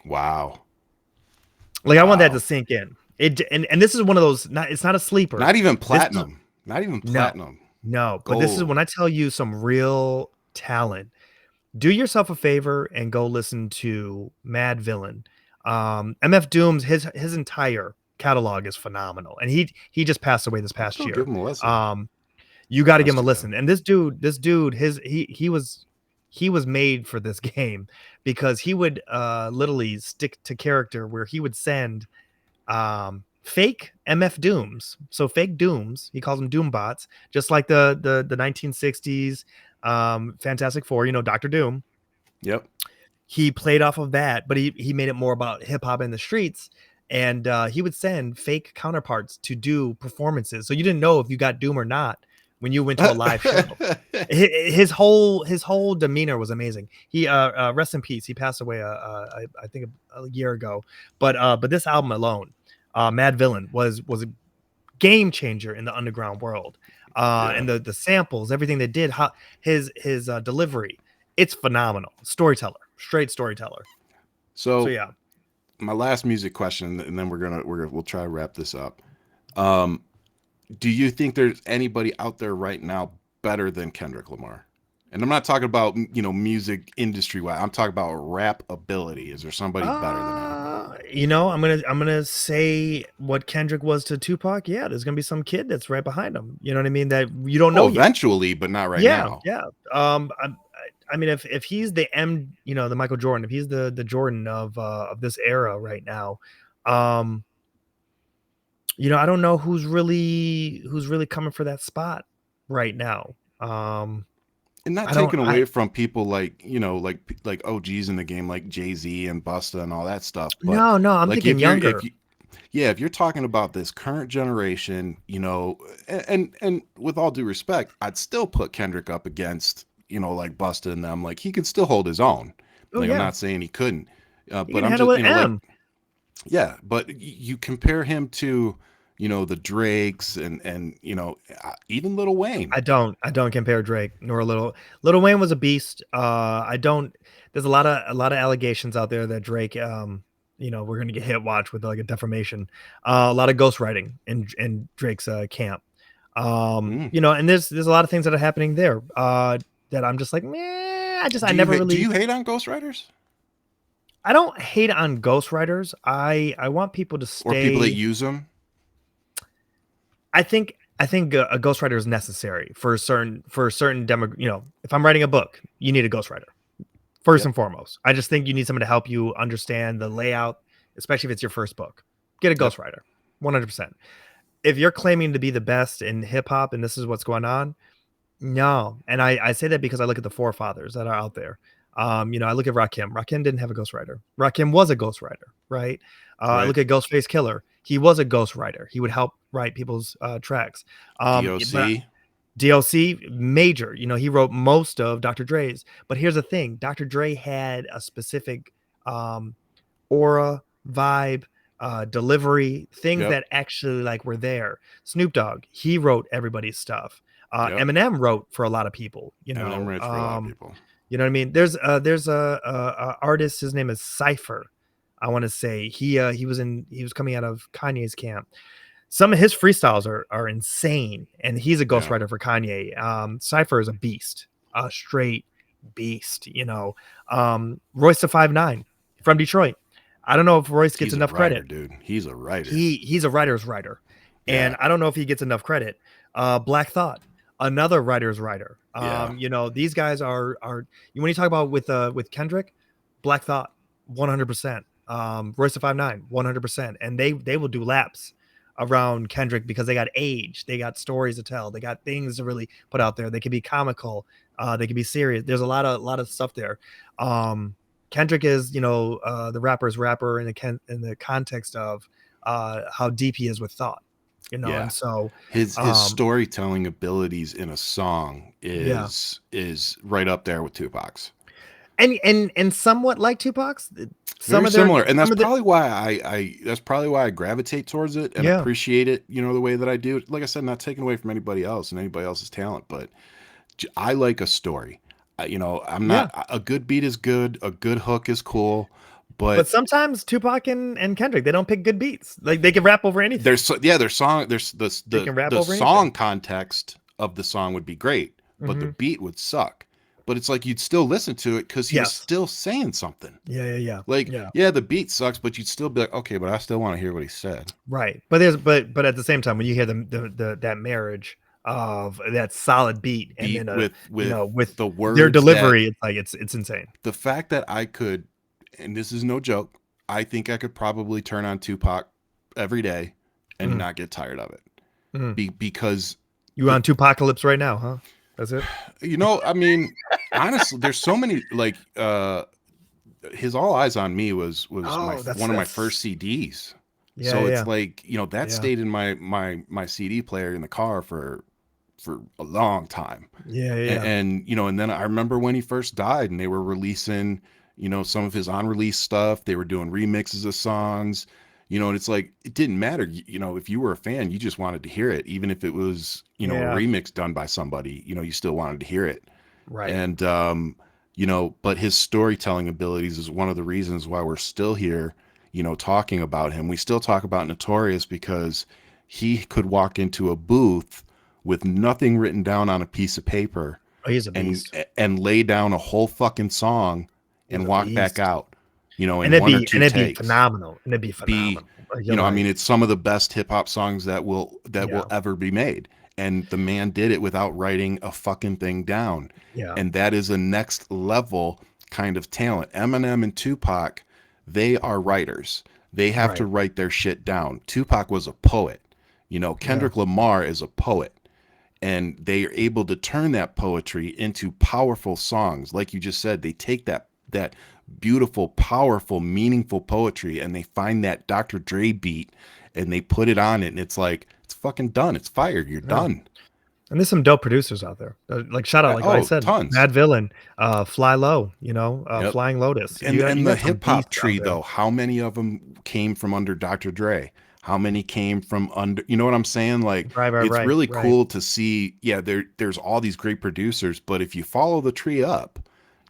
Wow. Like I want that to Wow. sink in. And this is one of those. It's not a sleeper. Not even This is platinum. Not even no, platinum. no. But this is Gold. when I tell you some real talent. do yourself a favor and go listen to Mad Villain. MF Doom's his entire catalog is phenomenal, and he just passed away this I'll have to past go give year. him a listen. You got to give That's him a too bad. listen. And this dude, he was made for this game because he would literally stick to character where he would send fake MF Dooms. So fake Dooms, he calls them Doom bots, just like the 1960s Fantastic Four, you know, Doctor Doom. Yep. He played off of that, but he made it more about hip hop in the streets. And he would send fake counterparts to do performances. So you didn't know if you got Doom or not when you went to a live show. His whole demeanor was amazing. He rest in peace. He passed away I think a year ago. But this album alone, Mad Villain was a game changer in the underground world. Yeah. And the samples, everything they did, how his delivery, it's phenomenal. Storyteller, straight storyteller. So So yeah. my last music question, and then we'll try to wrap this up. Do you think there's anybody out there right now better than Kendrick Lamar? And I'm not talking about music industry wise. I'm talking about rap ability. Is there somebody better than him? You know, I'm gonna say what Kendrick was to Tupac. Yeah, there's gonna be some kid that's right behind him. You know what I mean? That you don't know Oh, yet. eventually, but not right Yeah, now. yeah. I mean, if he's the the Michael Jordan, if he's the Jordan of this era right now, I don't know who's really coming for that spot right now. And not I don't. taken away from people like like OGs in the game like Jay-Z and Busta and all that stuff, but No. I'm like thinking younger. if you're talking about this current generation, and with all due respect, I'd still put Kendrick up against like Busta and them. Like he can still hold his own. Oh Like I'm yeah, not saying he couldn't, he but can I'm handle just it. like M. yeah. But you compare him to the Drakes and even Little Wayne. I don't compare Drake nor Little Wayne was a beast. I don't. There's a lot of allegations out there that Drake, we're gonna get hit watch with like a defamation. A lot of ghostwriting in Drake's camp. Mm. And there's a lot of things that are happening there. That I'm just like, meh. I never Do really. you hate on ghostwriters I don't hate on ghostwriters. I want people to or people that stay. use them? I think a ghostwriter is necessary for a certain demo. If I'm writing a book, you need a ghostwriter first Yep. and foremost. I just think you need someone to help you understand the layout, especially if it's your first book. Get a Yep. ghostwriter, 100%. If you're claiming to be the best in hip hop and this is what's going on, no. And I say that because I look at the forefathers that are out there. I look at Rakim. Rakim didn't have a ghostwriter. Rakim was a ghostwriter, right? I Right. look at Ghostface Killer. He was a ghostwriter. He would help write people's tracks. But DOC. DLC major, he wrote most of Dr. Dre's. But here's the thing: Dr. Dre had a specific aura, vibe, delivery, things Yep. that actually like were there. Snoop Dogg, he wrote everybody's stuff. Yep. Eminem wrote for a lot of people. Eminem writes for a lot of people. You know what I mean? There's a artist. His name is Cypher. I want to say he was coming out of Kanye's camp. Some of his freestyles are insane, and he's a Yeah. ghostwriter for Kanye. Cypher is a beast, a straight beast. Royce the 5'9" from Detroit. I don't know if Royce gets He's enough a writer, credit. dude. He's a writer. He's a writer's writer, and Yeah. I don't know if he gets enough credit. Black Thought, another writer's writer. Yeah. These guys are when you talk about with Kendrick, Black Thought, 100%. Royce the 5'9", 100%, and they will do laps around Kendrick because they got age, they got stories to tell, they got things to really put out there. They can be comical, they can be serious. There's a lot of stuff there. Kendrick is the rapper's rapper in the context of how deep he is with thought, Yeah. and so His storytelling abilities in a song is right up there with Tupac's. And somewhat like Tupac's. Very similar, and that's probably why I gravitate towards it and appreciate it. The way that I do. Like I said, not taking away from anybody else and anybody else's talent, but I like a story. I'm not a good beat is good, a good hook is cool, but sometimes Tupac and Kendrick, they don't pick good beats. Like they can rap over anything. There's the song context of the song would be great, but the beat would suck. but it's like you'd still listen to it because he was Yes. still saying something. Yeah. Like, Yeah. yeah, the beat sucks, but you'd still be like, okay, but I still want to hear what he said. Right. But at the same time, when you hear the that marriage of that solid beat and Beat then with the their words that delivery, it's like it's insane. the fact that I could, and this is no joke, I think I could probably turn on Tupac every day and Mhm. not get tired of it. Mhm. Because You on Tupacalypse right now, huh? That's it. I mean, honestly, there's so many like his All Eyes on Me was Oh, one of my that's first CDs. yeah, So it's yeah, like, that yeah, stayed in my CD player in the car for a long time. yeah, And, yeah, and then I remember when he first died and they were releasing, some of his unreleased stuff. They were doing remixes of songs, and it's like, it didn't matter. If you were a fan, you just wanted to hear it. Even if it was, a yeah. remix done by somebody, you still wanted to hear it. Right. And, but his storytelling abilities is one of the reasons why we're still here, talking about him. We still talk about Notorious because he could walk into a booth with nothing written down on a piece of paper Oh, he's a and beast. and lay down a whole fucking song He's and a walk back beast. out, in one or two And it'd be takes. phenomenal. And it'd be Be, phenomenal. You're I mean, right. it's some of the best hip hop songs that will Yeah. ever be made. And the man did it without writing a fucking thing down. Yeah. And that is a next level kind of talent. Eminem and Tupac, they are writers. They have to Right. write their shit down. Tupac was a poet. Yeah. Kendrick Lamar is a poet, and they are able to turn that poetry into powerful songs. Like you just said, they take that beautiful, powerful, meaningful poetry and they find that Dr. Dre beat and they put it on it, and it's like, it's fucking done. It's fired. You're Yeah. done. And there's some dope producers out there. Like shout out, like I Oh, said, tons. Mad Villain, Fly Low, Yep. Flying Lotus. And You the got some hip hop beasts out tree there. though, how many of them came from under Dr. Dre? How many came from under, you know what I'm saying? Like, it's really Right. cool to see, yeah, there's all these great producers, but if you follow the tree up,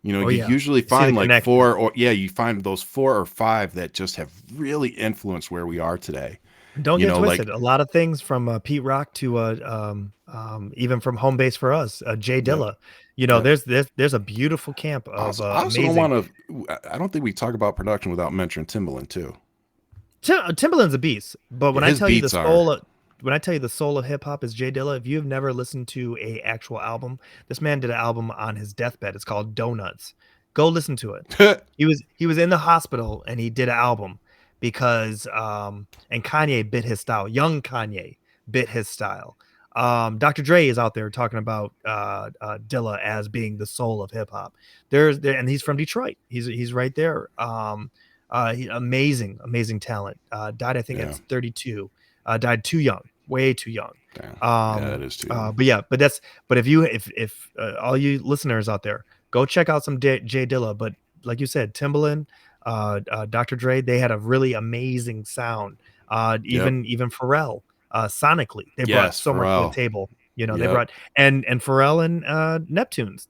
Oh you yeah. usually You see the find like connection. you find those 4 or 5 that just have really influenced where we are today. Don't get Like, twisted. A lot of things from Pete Rock to even from Home Base for Us, Jay yep, Dilla. yep. There's a beautiful camp of I also don't amazing. want to, I don't think we talk about production without mentioning Timbaland too. Timbaland's a beast, but Yeah, his beats are, when I tell you the soul of hip hop is Jay Dilla, if you've never listened to a actual album, this man did an album on his deathbed. It's called Donuts. Go listen to it. He was in the hospital and he did an album because and Kanye bit his style. Young Kanye bit his style. Dr. Dre is out there talking about Dilla as being the soul of hip hop. And he's from Detroit. He's right there. Amazing talent. Died I think yeah, at 32. Died too young, way too young. damn, yeah, it is too young. But if all you listeners out there, go check out some Jay Dilla. But like you said, Timbaland, Dr. Dre, they had a really amazing sound. Yep. Even Pharrell, sonically, they brought Yes, so much to the Pharrell. table. They Yep. brought and Pharrell and Neptunes.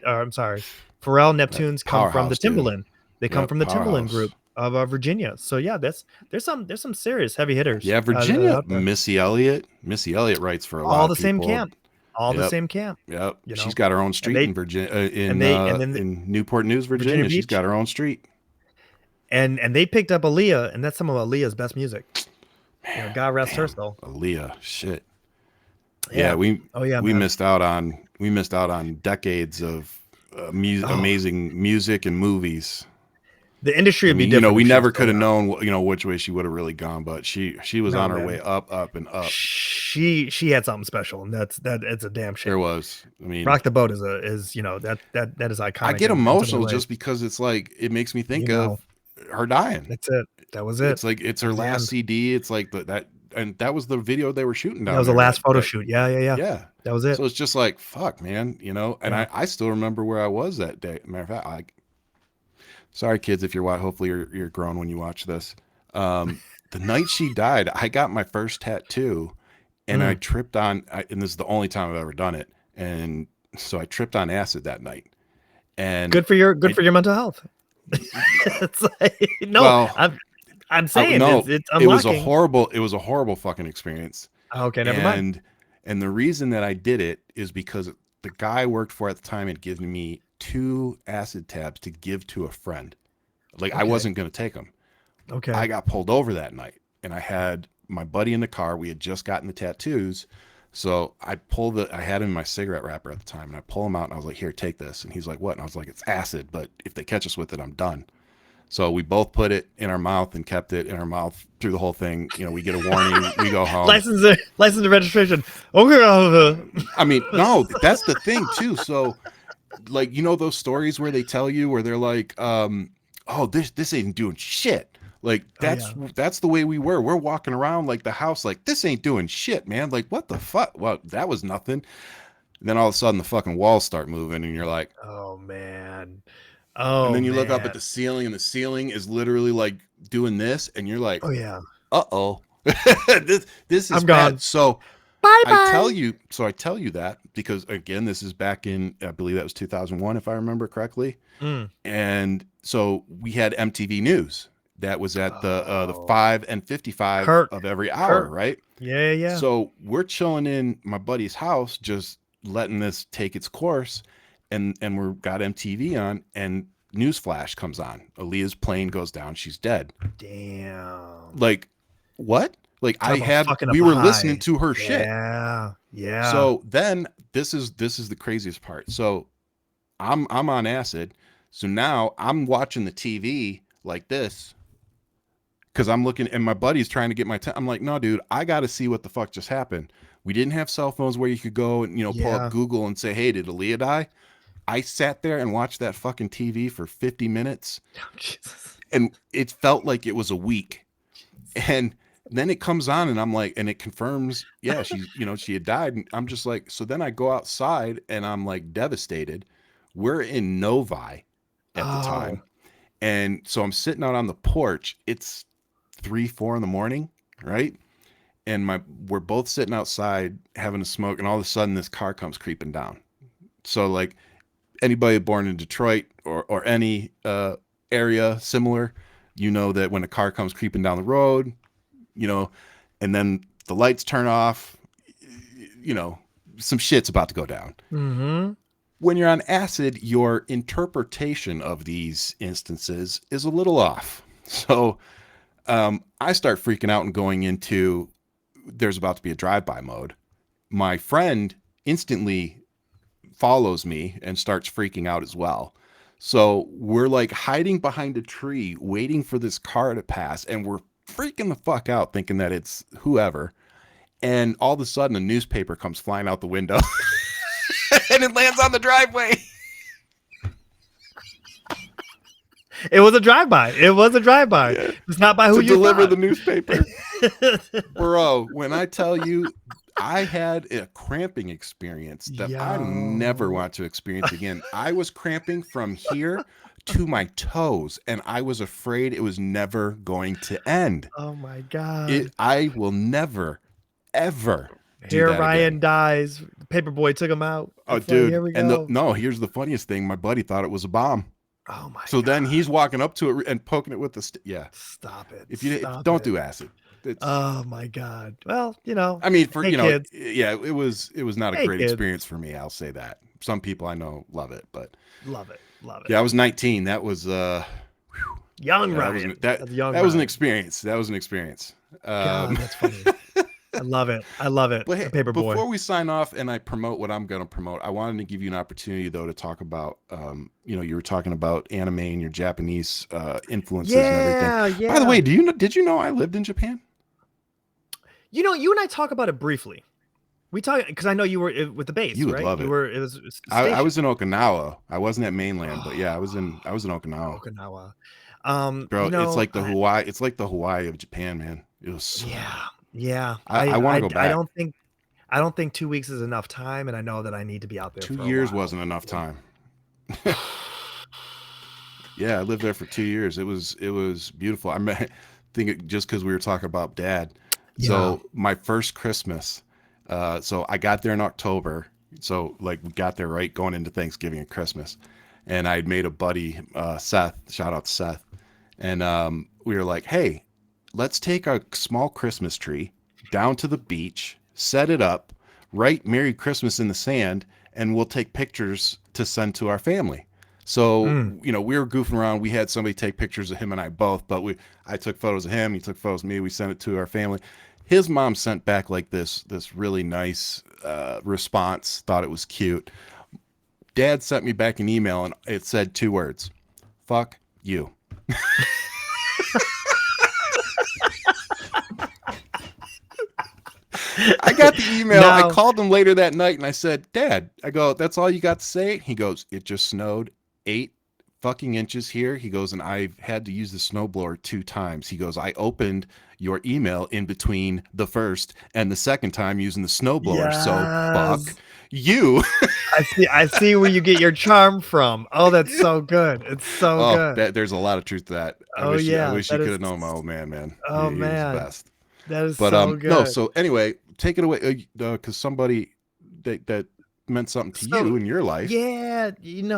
I'm sorry, Pharrell Neptunes come from the Powerhouse, dude. Timbaland. They come Yep, from the Timbaland powerhouse. group of Virginia. So yeah, there's some serious heavy hitters Yeah, Virginia. out there. Missy Elliott. Missy Elliott writes for a lot All of the same people. camp. All the Yep. same camp. Yep. You She's know, got her own and street they in Virginia, and then in Newport News, Virginia Virginia. She's Beach, got her own street. and they picked up Aaliyah, and that's some of Aaliyah's best music. Man, God rest her damn, soul. Aaliyah. Shit. Yeah, Yeah. Oh yeah, we man. missed out on decades of Oh, amazing music and movies. the industry I would be mean, different we if she was never still could have around. known, which way she would have really gone, but she was No, on her way man. up, up, and up. She had something special, and that it's a damn There shame. was. I mean, Rock the Boat is that is I iconic get in so many emotional ways. just because it's like, it makes me You think of know, her dying. that's it. That was it. It's like, it's That her was the last end. CD. It's like and that was the video they were shooting That down was the there. last photo That shoot. Yeah. yeah. That was it. So it's just like, fuck, man, and Yeah. I still remember where I was that day. Matter of fact, sorry kids, if hopefully you're grown when you watch this. The night she died, I got my first tattoo, and I Mm. tripped on, and this is the only time I've ever done it, and so I tripped on acid that night, and Good I, for your mental health. It's like, no, well, I'm saying no, it's unlocking. it was a horrible fucking experience, Okay, never mind. and the reason that I did it is because the guy I worked for at the time had given me 2 acid tabs to give to a friend. Like I Okay. wasn't going to take them. I Okay. got pulled over that night, and I had my buddy in the car. We had just gotten the tattoos. So I had him in my cigarette wrapper at the time, and I pull him out and I was like, here, take this. And he's like, what? And I was like, it's acid, but if they catch us with it, I'm done. So we both put it in our mouth and kept it in our mouth through the whole thing. You know, we get a warning, we go home. License and registration. Okay. I mean, no, that's the thing too. So like, you know, those stories where they tell you where they're like, oh, this ain't doing shit. Like that's the way we were. We're walking around like the house, like this ain't doing shit, man. Like what the fuck? Well, that was nothing. And then all of a sudden the fucking walls start moving, and you're like, Oh man. and Oh then you look up at man. the ceiling, and the ceiling is literally like doing this, and you're like, Oh yeah. uh-oh. this is I'm bad. gone. So Bye I bye. tell you that because again, this is back in, I believe that was 2001, if I remember correctly. Mm. And so we had MTV News that was at the Oh. 5 and 55 Kirk. of every hour, Kirk. right? Yeah, yeah. So we're chilling in my buddy's house, just letting this take its course, and we've got MTV on, and newsflash comes on. Aaliyah's plane goes down, she's dead. Damn. Like, what? Like Talk about fucking up we a were listening high. to her shit. Yeah. Yeah. So then this is the craziest part. So I'm on acid. So now I'm watching the TV like this because I'm looking, and my buddy's trying to get my I'm like, no, dude, I got to see what the fuck just happened. We didn't have cell phones where you could go and, you know, pull Yeah. up Google and say, hey, did Aaliyah die? I sat there and watched that fucking TV for 50 minutes, Oh, Jesus. and it felt like it was a week. And then it comes on, and I'm like, and it confirms, yeah, she's, you know, she had died. And I'm just like, so then I go outside and I'm like devastated. We're in Novi at the Oh. time. And so I'm sitting out on the porch. It's 3, 4 in the morning, right? And we're both sitting outside having a smoke, and all of a sudden this car comes creeping down. So like anybody born in Detroit or any area similar, you know that when a car comes creeping down the road, you know, and then the lights turn off, you know, some shit's about to go down. Mm-hmm. When you're on acid, your interpretation of these instances is a little off. So I start freaking out and going into, there's about to be a drive-by mode. My friend instantly follows me and starts freaking out as well. So we're like hiding behind a tree, waiting for this car to pass, and we're freaking the fuck out thinking that it's whoever. And all of a sudden a newspaper comes flying out the window and it lands on the driveway. It was a drive-by. It was a drive-by. Yeah. It's not by who To you deliver thought. the newspaper. Bro, when I tell you, I had a cramping experience that I never want to experience again. I was cramping from here to my toes, and I was afraid it was never going to end. Oh my God. I will never, ever do Here that Ryan again. dies. Paperboy took him out. Oh, It's like, dude. here we And go. no, here's the funniest thing. My buddy thought it was a bomb. Oh my So God. then he's walking up to it and poking it with the yeah. Stop it. If you Stop don't it. do acid. It's, Oh my God. Well, you know. I mean, for Hey, you know, kids. yeah, it was not a Hey, great kids. experience for me. I'll say that. Some people I know love it, but Love it. Love it. yeah, I was 19. That was Young yeah, Ryan. that That's young was an Ryan. experience. That was an experience. God, that's funny. I love it. I love it. But hey, Paperboy. before we sign off and I promote what I'm going to promote, I wanted to give you an opportunity though to talk about, you know, you were talking about anime and your Japanese influences and everything. Yeah. By the way, did you know I lived in Japan? You know, you and I talk about it briefly. We talk because I know you were with the base, You would right? love You it. were. It was. I was in Okinawa. I wasn't at mainland, but yeah, I was in Okinawa. Okinawa. Bro, you know, it's like the Hawaii. It's like the Hawaii of Japan, man. It was. So, yeah. I want to go back. I don't think 2 weeks is enough time, and I know that I need to be out there. 2 for a years while. wasn't enough time. Yeah, I lived there for 2 years. It was beautiful. I think just because we were talking about Dad. So my first Christmas. So I got there in October. So like we got there right going into Thanksgiving and Christmas, and I had made a buddy, Seth. Shout out to Seth, and we were like, hey, let's take a small Christmas tree down to the beach, set it up, write Merry Christmas in the sand, and we'll take pictures to send to our family. So, Mm. we were goofing around. We had somebody take pictures of him and I both, but I took photos of him. He took photos of me. We sent it to our family. His mom sent back like this really nice response. Thought it was cute. Dad sent me back an email and it said two words: "Fuck you." I got the email. I Now, called him later that night and I said, "Dad," I go, "that's all you got to say?" He goes, "It just snowed 8 fucking inches here." He goes, "And I've had to use the snowblower 2 times." He goes, "I opened your email in between the first and the second time using the snowblower. So fuck yes, you." I see where you get your charm from. Oh, that's so good. It's so Oh, good. there's a lot of truth to that. I Oh wish I yeah, wish you that could is. have known my old man, man. Oh He was the man, best. that is But so no. good. So anyway, take it away, because somebody that meant something to So you in your life. yeah,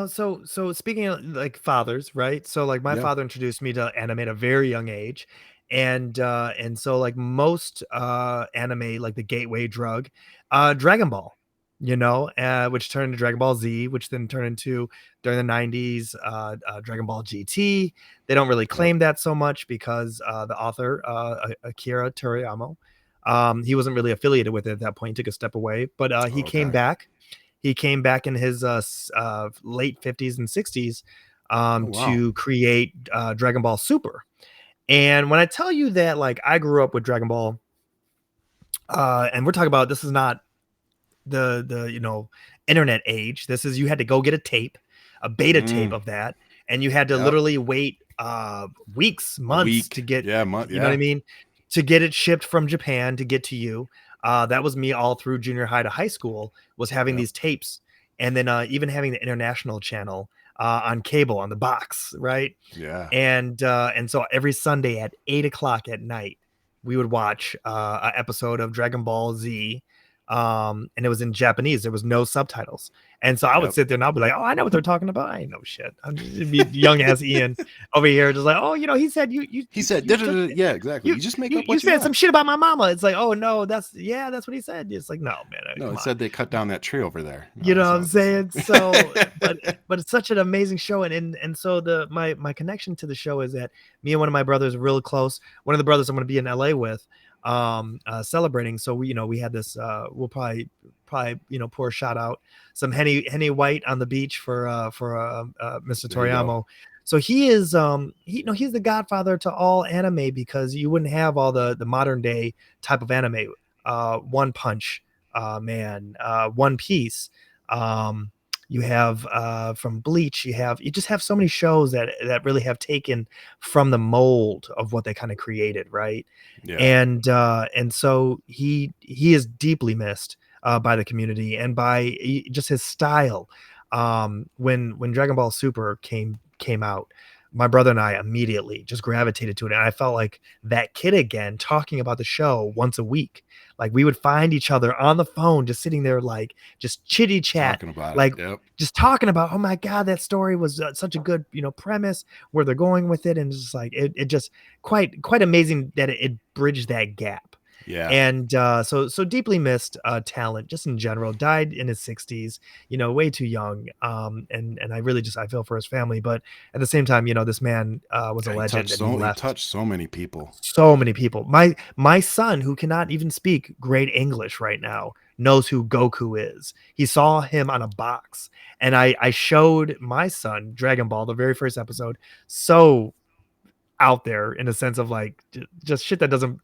so speaking of like fathers, right? So like my Yeah. father introduced me to anime at a very young age. And so like most anime, like the gateway drug, Dragon Ball, which turned into Dragon Ball Z, which then turned into during the 90s, Dragon Ball GT. They don't really Yep. claim that so much because the author, Akira Toriyama, he wasn't really affiliated with it at that point, he took a step away, but he came Okay. back. He came back in his late 50s and 60s Oh wow. to create Dragon Ball Super. And when I tell you that, like, I grew up with Dragon Ball, and we're talking about this is not the internet age. This is you had to go get a tape, a beta tape Mm, of that, and you had to yep. literally wait weeks, A months to week. get, Yeah. Month. you know what I Yeah. mean, to get it shipped from Japan to get to you. That was me all through junior high to high school, was having Yep. these tapes, and then even having the international channel on cable on the box, right? Yeah. And so every Sunday at 8 o'clock at night, we would watch an episode of Dragon Ball Z, and it was in Japanese. There was no subtitles, and so I would Yep. sit there and I'll be like, "Oh, I know what they're talking about. I ain't no shit." I'm just it'd be young ass Ian over here, just like, "Oh, he said He said, you took "Da-da-da-da." Yeah, exactly. you You just make you up you what you said some want. shit about my mama." It's like, "Oh no, that's what he said." It's like, "No, man, No, come it on." said they cut down that tree over there. No, You know that's what not I'm what they saying? said. So, but it's such an amazing show, and so my connection to the show is that me and one of my brothers are really close. One of the brothers I'm going to be in LA with, celebrating. So we had this. We'll probably pour a shout out some Henny White on the beach for Mr. There you go. Toriyama. So he is he's the godfather to all anime because you wouldn't have all the modern day type of anime. One Punch, Man, One Piece. Um, you have from Bleach. You just have so many shows that really have taken from the mold of what they kind of created, right? Yeah. And so he is deeply missed by the community and by just his style. When Dragon Ball Super came out, my brother and I immediately just gravitated to it, and I felt like that kid again, talking about the show once a week. Like we would find each other on the phone, just sitting there, like just chitty chat, Talking about it. like Yep. just talking about, oh my god, that story was such a good premise, where they're going with it, and it's just like it just quite amazing that it bridged that gap. Yeah. And so deeply missed talent just in general. Died in his 60s, way too young. And I really just I feel for his family, but at the same time, this man was a Yeah. legend, and he He left touched so many people. so many people. My son, who cannot even speak great English right now, knows who Goku is. He saw him on a box, and I showed my son Dragon Ball, the very first episode, so out there in a sense of like just shit that doesn't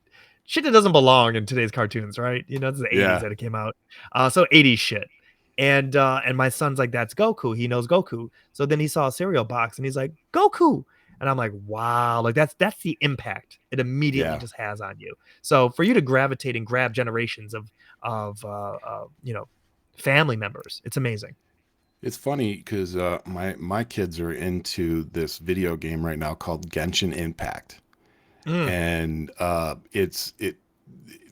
belong in today's cartoons, right? This is the 80s Yeah. that it came out. So 80s shit. And my son's like, that's Goku. He knows Goku. So then he saw a cereal box and he's like, Goku. And I'm like, wow, like that's the impact it immediately Yeah. just has on you. So for you to gravitate and grab generations of family members, it's amazing. It's funny because my kids are into this video game right now called Genshin Impact, Mm, and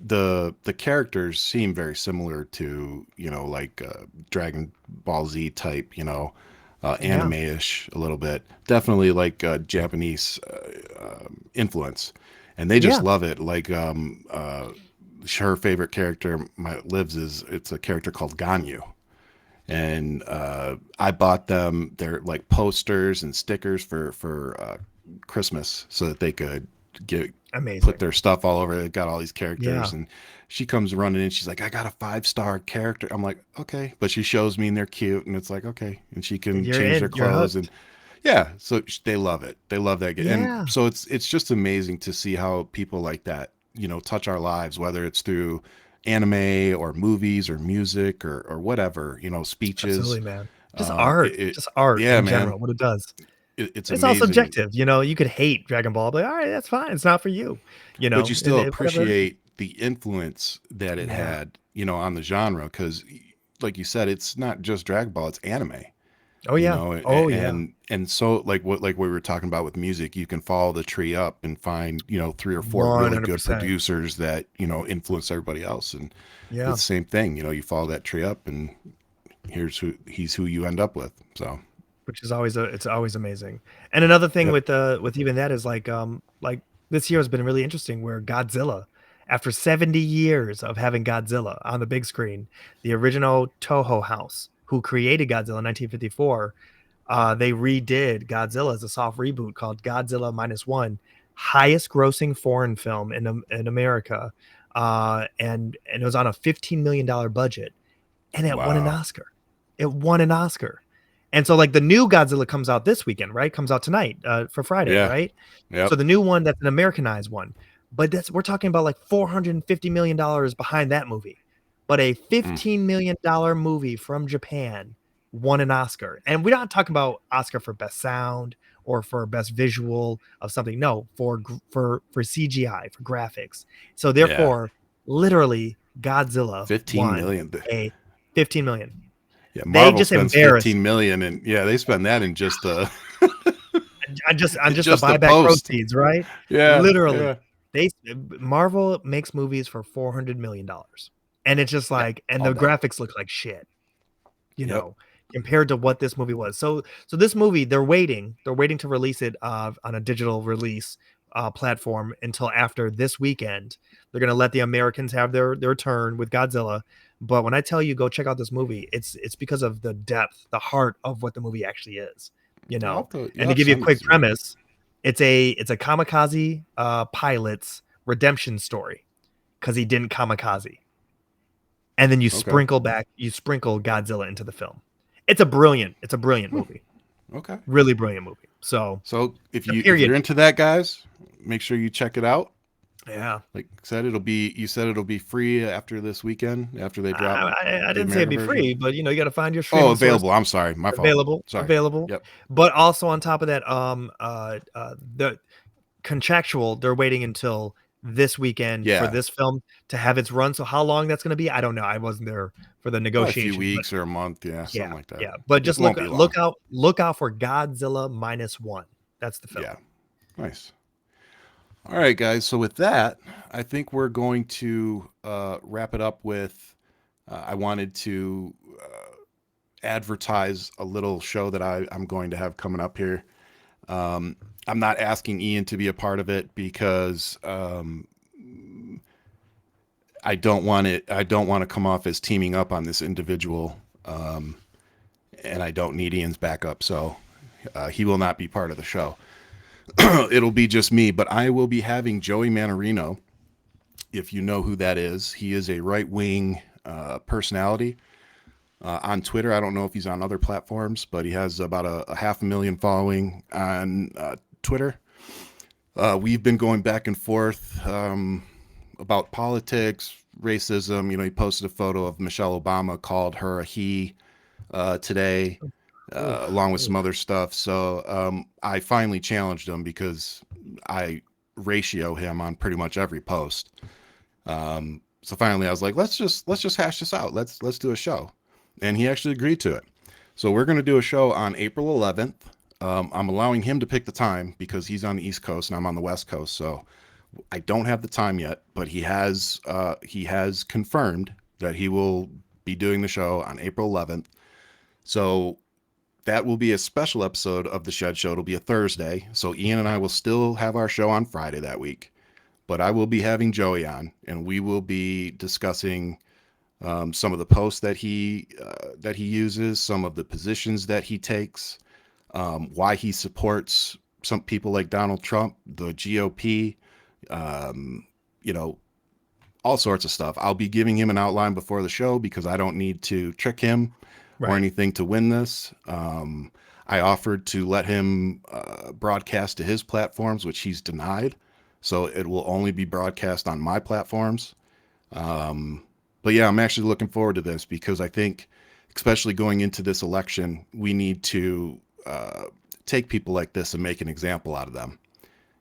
the characters seem very similar to like Dragon Ball Z type, yeah. anime-ish a little bit, definitely like Japanese influence, and they just Yeah. love it. Like her favorite character, my lives is it's a character called Ganyu, and I bought them their like posters and stickers for Christmas so that they could get put Amazing. their stuff all over. It got all these characters, Yeah. and she comes running in. She's like, "I got a 5-star character." I'm like, "Okay," but she shows me, and they're cute, and it's like, okay, and she can You're change their in. You're clothes, and hooked. yeah, so they love it. They love that, and Yeah. so it's just amazing to see how people like that, touch our lives, whether it's through anime or movies or music or whatever, speeches. Absolutely, man. It, it Just art yeah, in man, general, what it does. it's It's all amazing, subjective, you could hate Dragon Ball, but, "Alright, that's fine, it's not for you," but you still and whatever. appreciate the influence that it Yeah. had, on the genre, because like you said, it's not just Dragon Ball, it's anime. Oh, yeah. Oh, yeah. And so like we were talking about with music, you can follow the tree up and find 3 or 4 really good 100%. producers that influence everybody else, and Yeah. it's the same thing. You follow that tree up, and he's who you end up with. So Which is always it's always amazing. And another thing yep. with even that is like this year has been really interesting where Godzilla, after 70 years of having Godzilla on the big screen, the original Toho house who created Godzilla in 1954, they redid Godzilla as a soft reboot called Godzilla Minus One, highest grossing foreign film in America. And it was on a $15 million budget, and it won an Wow. Oscar. It won an Oscar. And so like the new Godzilla comes out this weekend, right? Comes out tonight, for Friday, Yeah. right? So Yep. the new one, that's an Americanized one. But we're talking about like $450 million behind that movie. But a Mm. $15 million movie from Japan won an Oscar. And we're not talking about Oscar for best sound or for best visual of something. No, for CGI, for graphics. So Yeah. therefore, literally Godzilla 15 won million. a 15 million. Yeah, They Marvel just spends embarrassed 15 million, and yeah, they spend that in just the on just the just the buyback post. proceeds, right? Yeah, Literally, yeah. they Marvel makes movies for $400 million, and it's just Yeah, like, and all the day. graphics look like shit, you Yep. know, compared to what this movie was. So this movie, they're waiting to release it on a digital release platform until after this weekend. They're gonna let the Americans have their turn with Godzilla. But when I tell you go check out this movie, it's because of the depth, the heart of what the movie actually is, you know. You'll And to have to give you a send it quick to me. premise, it's a kamikaze pilot's redemption story because he didn't kamikaze, and then Okay. you sprinkle Godzilla into the film. It's a brilliant Hmm. movie, Okay. really brilliant movie. So So if the you're period into that, guys, make sure you check it out. Yeah. Like I said, you said it'll be free after this weekend, after they drop I the didn't say it'd American be version. free, but you got to find your Oh, streaming source. available. I'm sorry, my fault. Available, Sorry. available. Yep. But also on top of that, the contractual, they're waiting until this weekend for Yeah. this film to have its run. So how long that's going to be, I don't know. I wasn't there for the Probably a few negotiations, but weeks or a month. Yeah, yeah, something like that. yeah. But It just won't be long. look out for Godzilla Minus One. That's the film. Yeah. Nice. All right, guys. So with that, I think we're going to wrap it up with. I wanted to advertise a little show that I'm going to have coming up here. Um, I'm not asking Ian to be a part of it because I don't want it. I don't want to come off as teaming up on this individual, and I don't need Ian's backup, so he will not be part of the show. It'll be just me, but I will be having Joey Manarino. If you know who that is, he is a right wing personality on Twitter. I don't know if he's on other platforms, but he has about a 500,000 following on Twitter. We've been going back and forth about politics, racism. He posted a photo of Michelle Obama, called her a he today, Oof, along with some oof. other stuff. So I finally challenged him because I ratio him on pretty much every post. So finally, I was like, let's just hash this out. Let's do a show, and he actually agreed to it. So we're going to do a show on April 11th. I'm allowing him to pick the time because he's on the East Coast and I'm on the West Coast. So I don't have the time yet, but he has confirmed that he will be doing the show on April 11th. So that will be a special episode of the Shed Show. It'll be a Thursday. So Ian and I will still have our show on Friday that week, but I will be having Joey on, and we will be discussing some of the posts that he uses, some of the positions that he takes, why he supports some people like Donald Trump, the GOP, you know, all sorts of stuff. I'll be giving him an outline before the show because I don't need to trick him or Right. anything to win this. I offered to let him broadcast to his platforms, which he's denied. So it will only be broadcast on my platforms. But yeah, I'm actually looking forward to this because I think, especially going into this election, we need to take people like this and make an example out of them.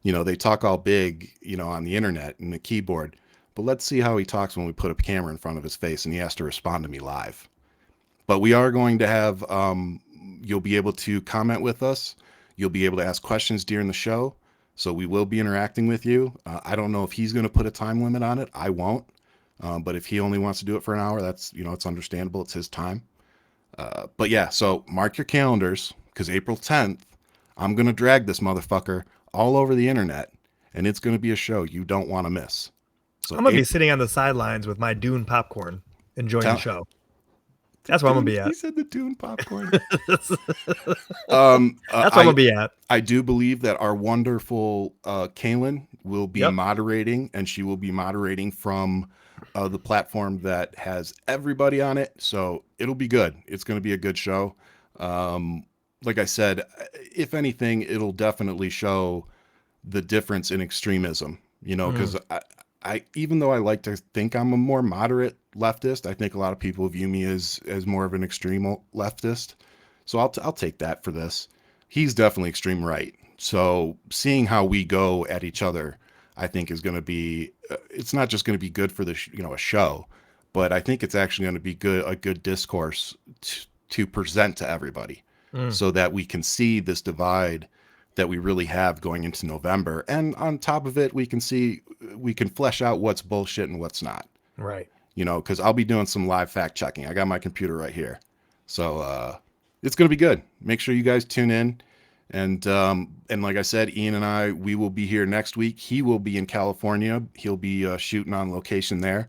They talk all big, on the internet and the keyboard, but let's see how he talks when we put a camera in front of his face and he has to respond to me live. But we are going to have, you'll be able to comment with us. You'll be able to ask questions during the show. So we will be interacting with you. I don't know if he's going to put a time limit on it. I won't. But if he only wants to do it for an hour, that's, it's understandable. It's his time. But yeah, so mark your calendars because April 10th, I'm going to drag this motherfucker all over the internet and it's going to be a show you don't want to miss. So I'm gonna be sitting on the sidelines with my Dune popcorn, enjoying the show. That's where I'm gonna be at. He said the Dune popcorn. That's where I'm gonna be at. I do believe that our wonderful Kaylin will be Yep. moderating, and she will be moderating from the platform that has everybody on it. So it'll be good. It's going to be a good show. Like I said, if anything, it'll definitely show the difference in extremism, because I even though I like to think I'm a more moderate leftist, I think a lot of people view me as more of an extreme leftist. So I'll take that for this. He's definitely extreme right. So seeing how we go at each other, I think is going to be, it's not just going to be good for the, a show, but I think it's actually going to be a good discourse to present to everybody so that we can see this divide that we really have going into November. And on top of it, we can flesh out what's bullshit and what's not. Right. Because I'll be doing some live fact checking. I got my computer right here. So it's going to be good. Make sure you guys tune in. And like I said, Ian and I, we will be here next week. He will be in California. He'll be shooting on location there.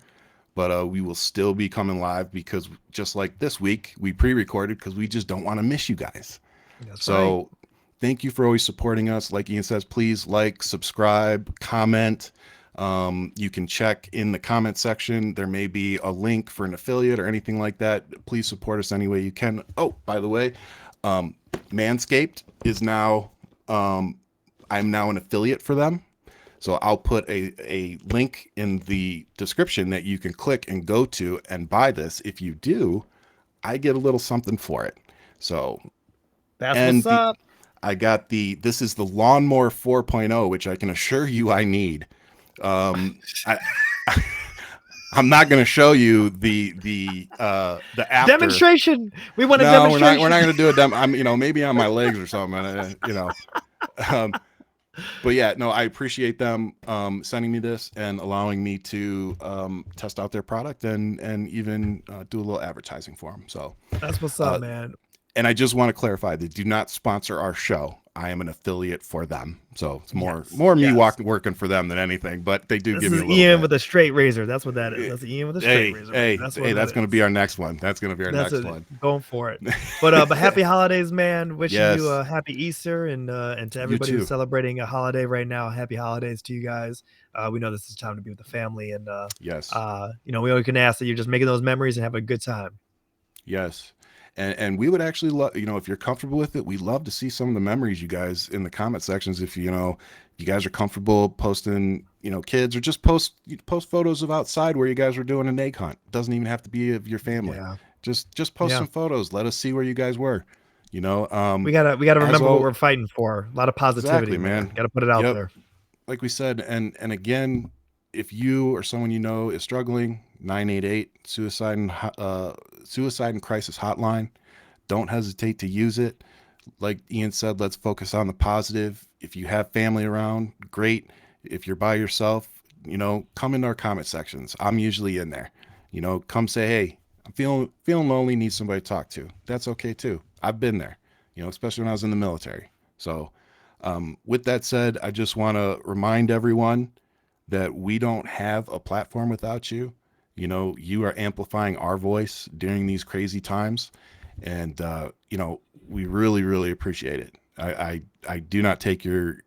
But we will still be coming live because just like this week, we pre-recorded because we just don't want to miss you guys. That's right. Thank you for always supporting us. Like Ian says, please like, subscribe, comment. You can check in the comment section. There may be a link for an affiliate or anything like that. Please support us any way you can. Oh, by the way, Manscaped is now, I'm now an affiliate for them. So I'll put a link in the description that you can click and go to and buy this. If you do, I get a little something for it. So That's what's up. I got this is the Lawnmower 4.0, which I can assure you I need. I'm not going to show you the after Demonstration. We want a demonstration. We're not going to do a demo. Maybe on my legs or something, but yeah, no, I appreciate them sending me this and allowing me to test out their product and even do a little advertising for them. So that's what's up, man. And I just want to clarify, they do not sponsor our show. I am an affiliate for them. So it's more me working for them than anything, but they do give me a little Ian bit. with a straight razor. That's what that is. That's Ian with a straight razor. That's going to be our next one. That's going to be our next one. Going for it. But happy holidays, man. Wishing you a happy Easter and to everybody who's celebrating a holiday right now. Happy holidays to you guys. We know this is time to be with the family and yes. We always can ask that you're just making those memories and have a good time. Yes. And we would actually love, if you're comfortable with it, we'd love to see some of the memories you guys in the comment sections. If you guys are comfortable posting, kids or just post photos of outside where you guys were doing an egg hunt. It doesn't even have to be of your family. Yeah. Just post some photos. Let us see where you guys were. We gotta remember what we're fighting for. A lot of positivity, exactly, man. Gotta put it out there. Like we said, and again, if you or someone is struggling, 988 suicide and crisis hotline. Don't hesitate to use it. Like Ian said, let's focus on the positive. If you have family around, great. If you're by yourself, come into our comment sections. I'm usually in there. Come say, hey, I'm feeling lonely, need somebody to talk to. That's okay too. I've been there, especially when I was in the military. So with that said, I just want to remind everyone that we don't have a platform without you. You know, you are amplifying our voice during these crazy times, and you know, we really, really appreciate it. I do not take your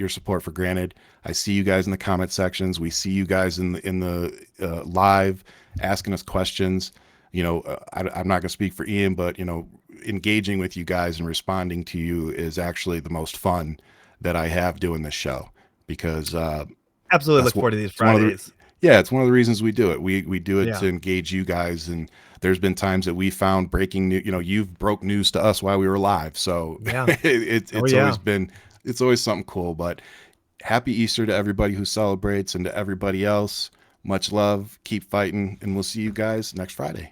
support for granted. I see you guys in the comment sections. We see you guys in the live asking us questions. You know, I'm not going to speak for Ian, but you know, engaging with you guys and responding to you is actually the most fun that I have doing this show, because Absolutely that's look what forward to these it's one of the Fridays. yeah, it's one of the reasons we do it. We do it Yeah. to engage you guys, and there's been times that we found breaking news. You know, you've broke news to us while we were live, so Yeah. Oh it's yeah. always been, it's always something cool. But happy Easter to everybody who celebrates, and to everybody else, much love. Keep fighting, and we'll see you guys next Friday.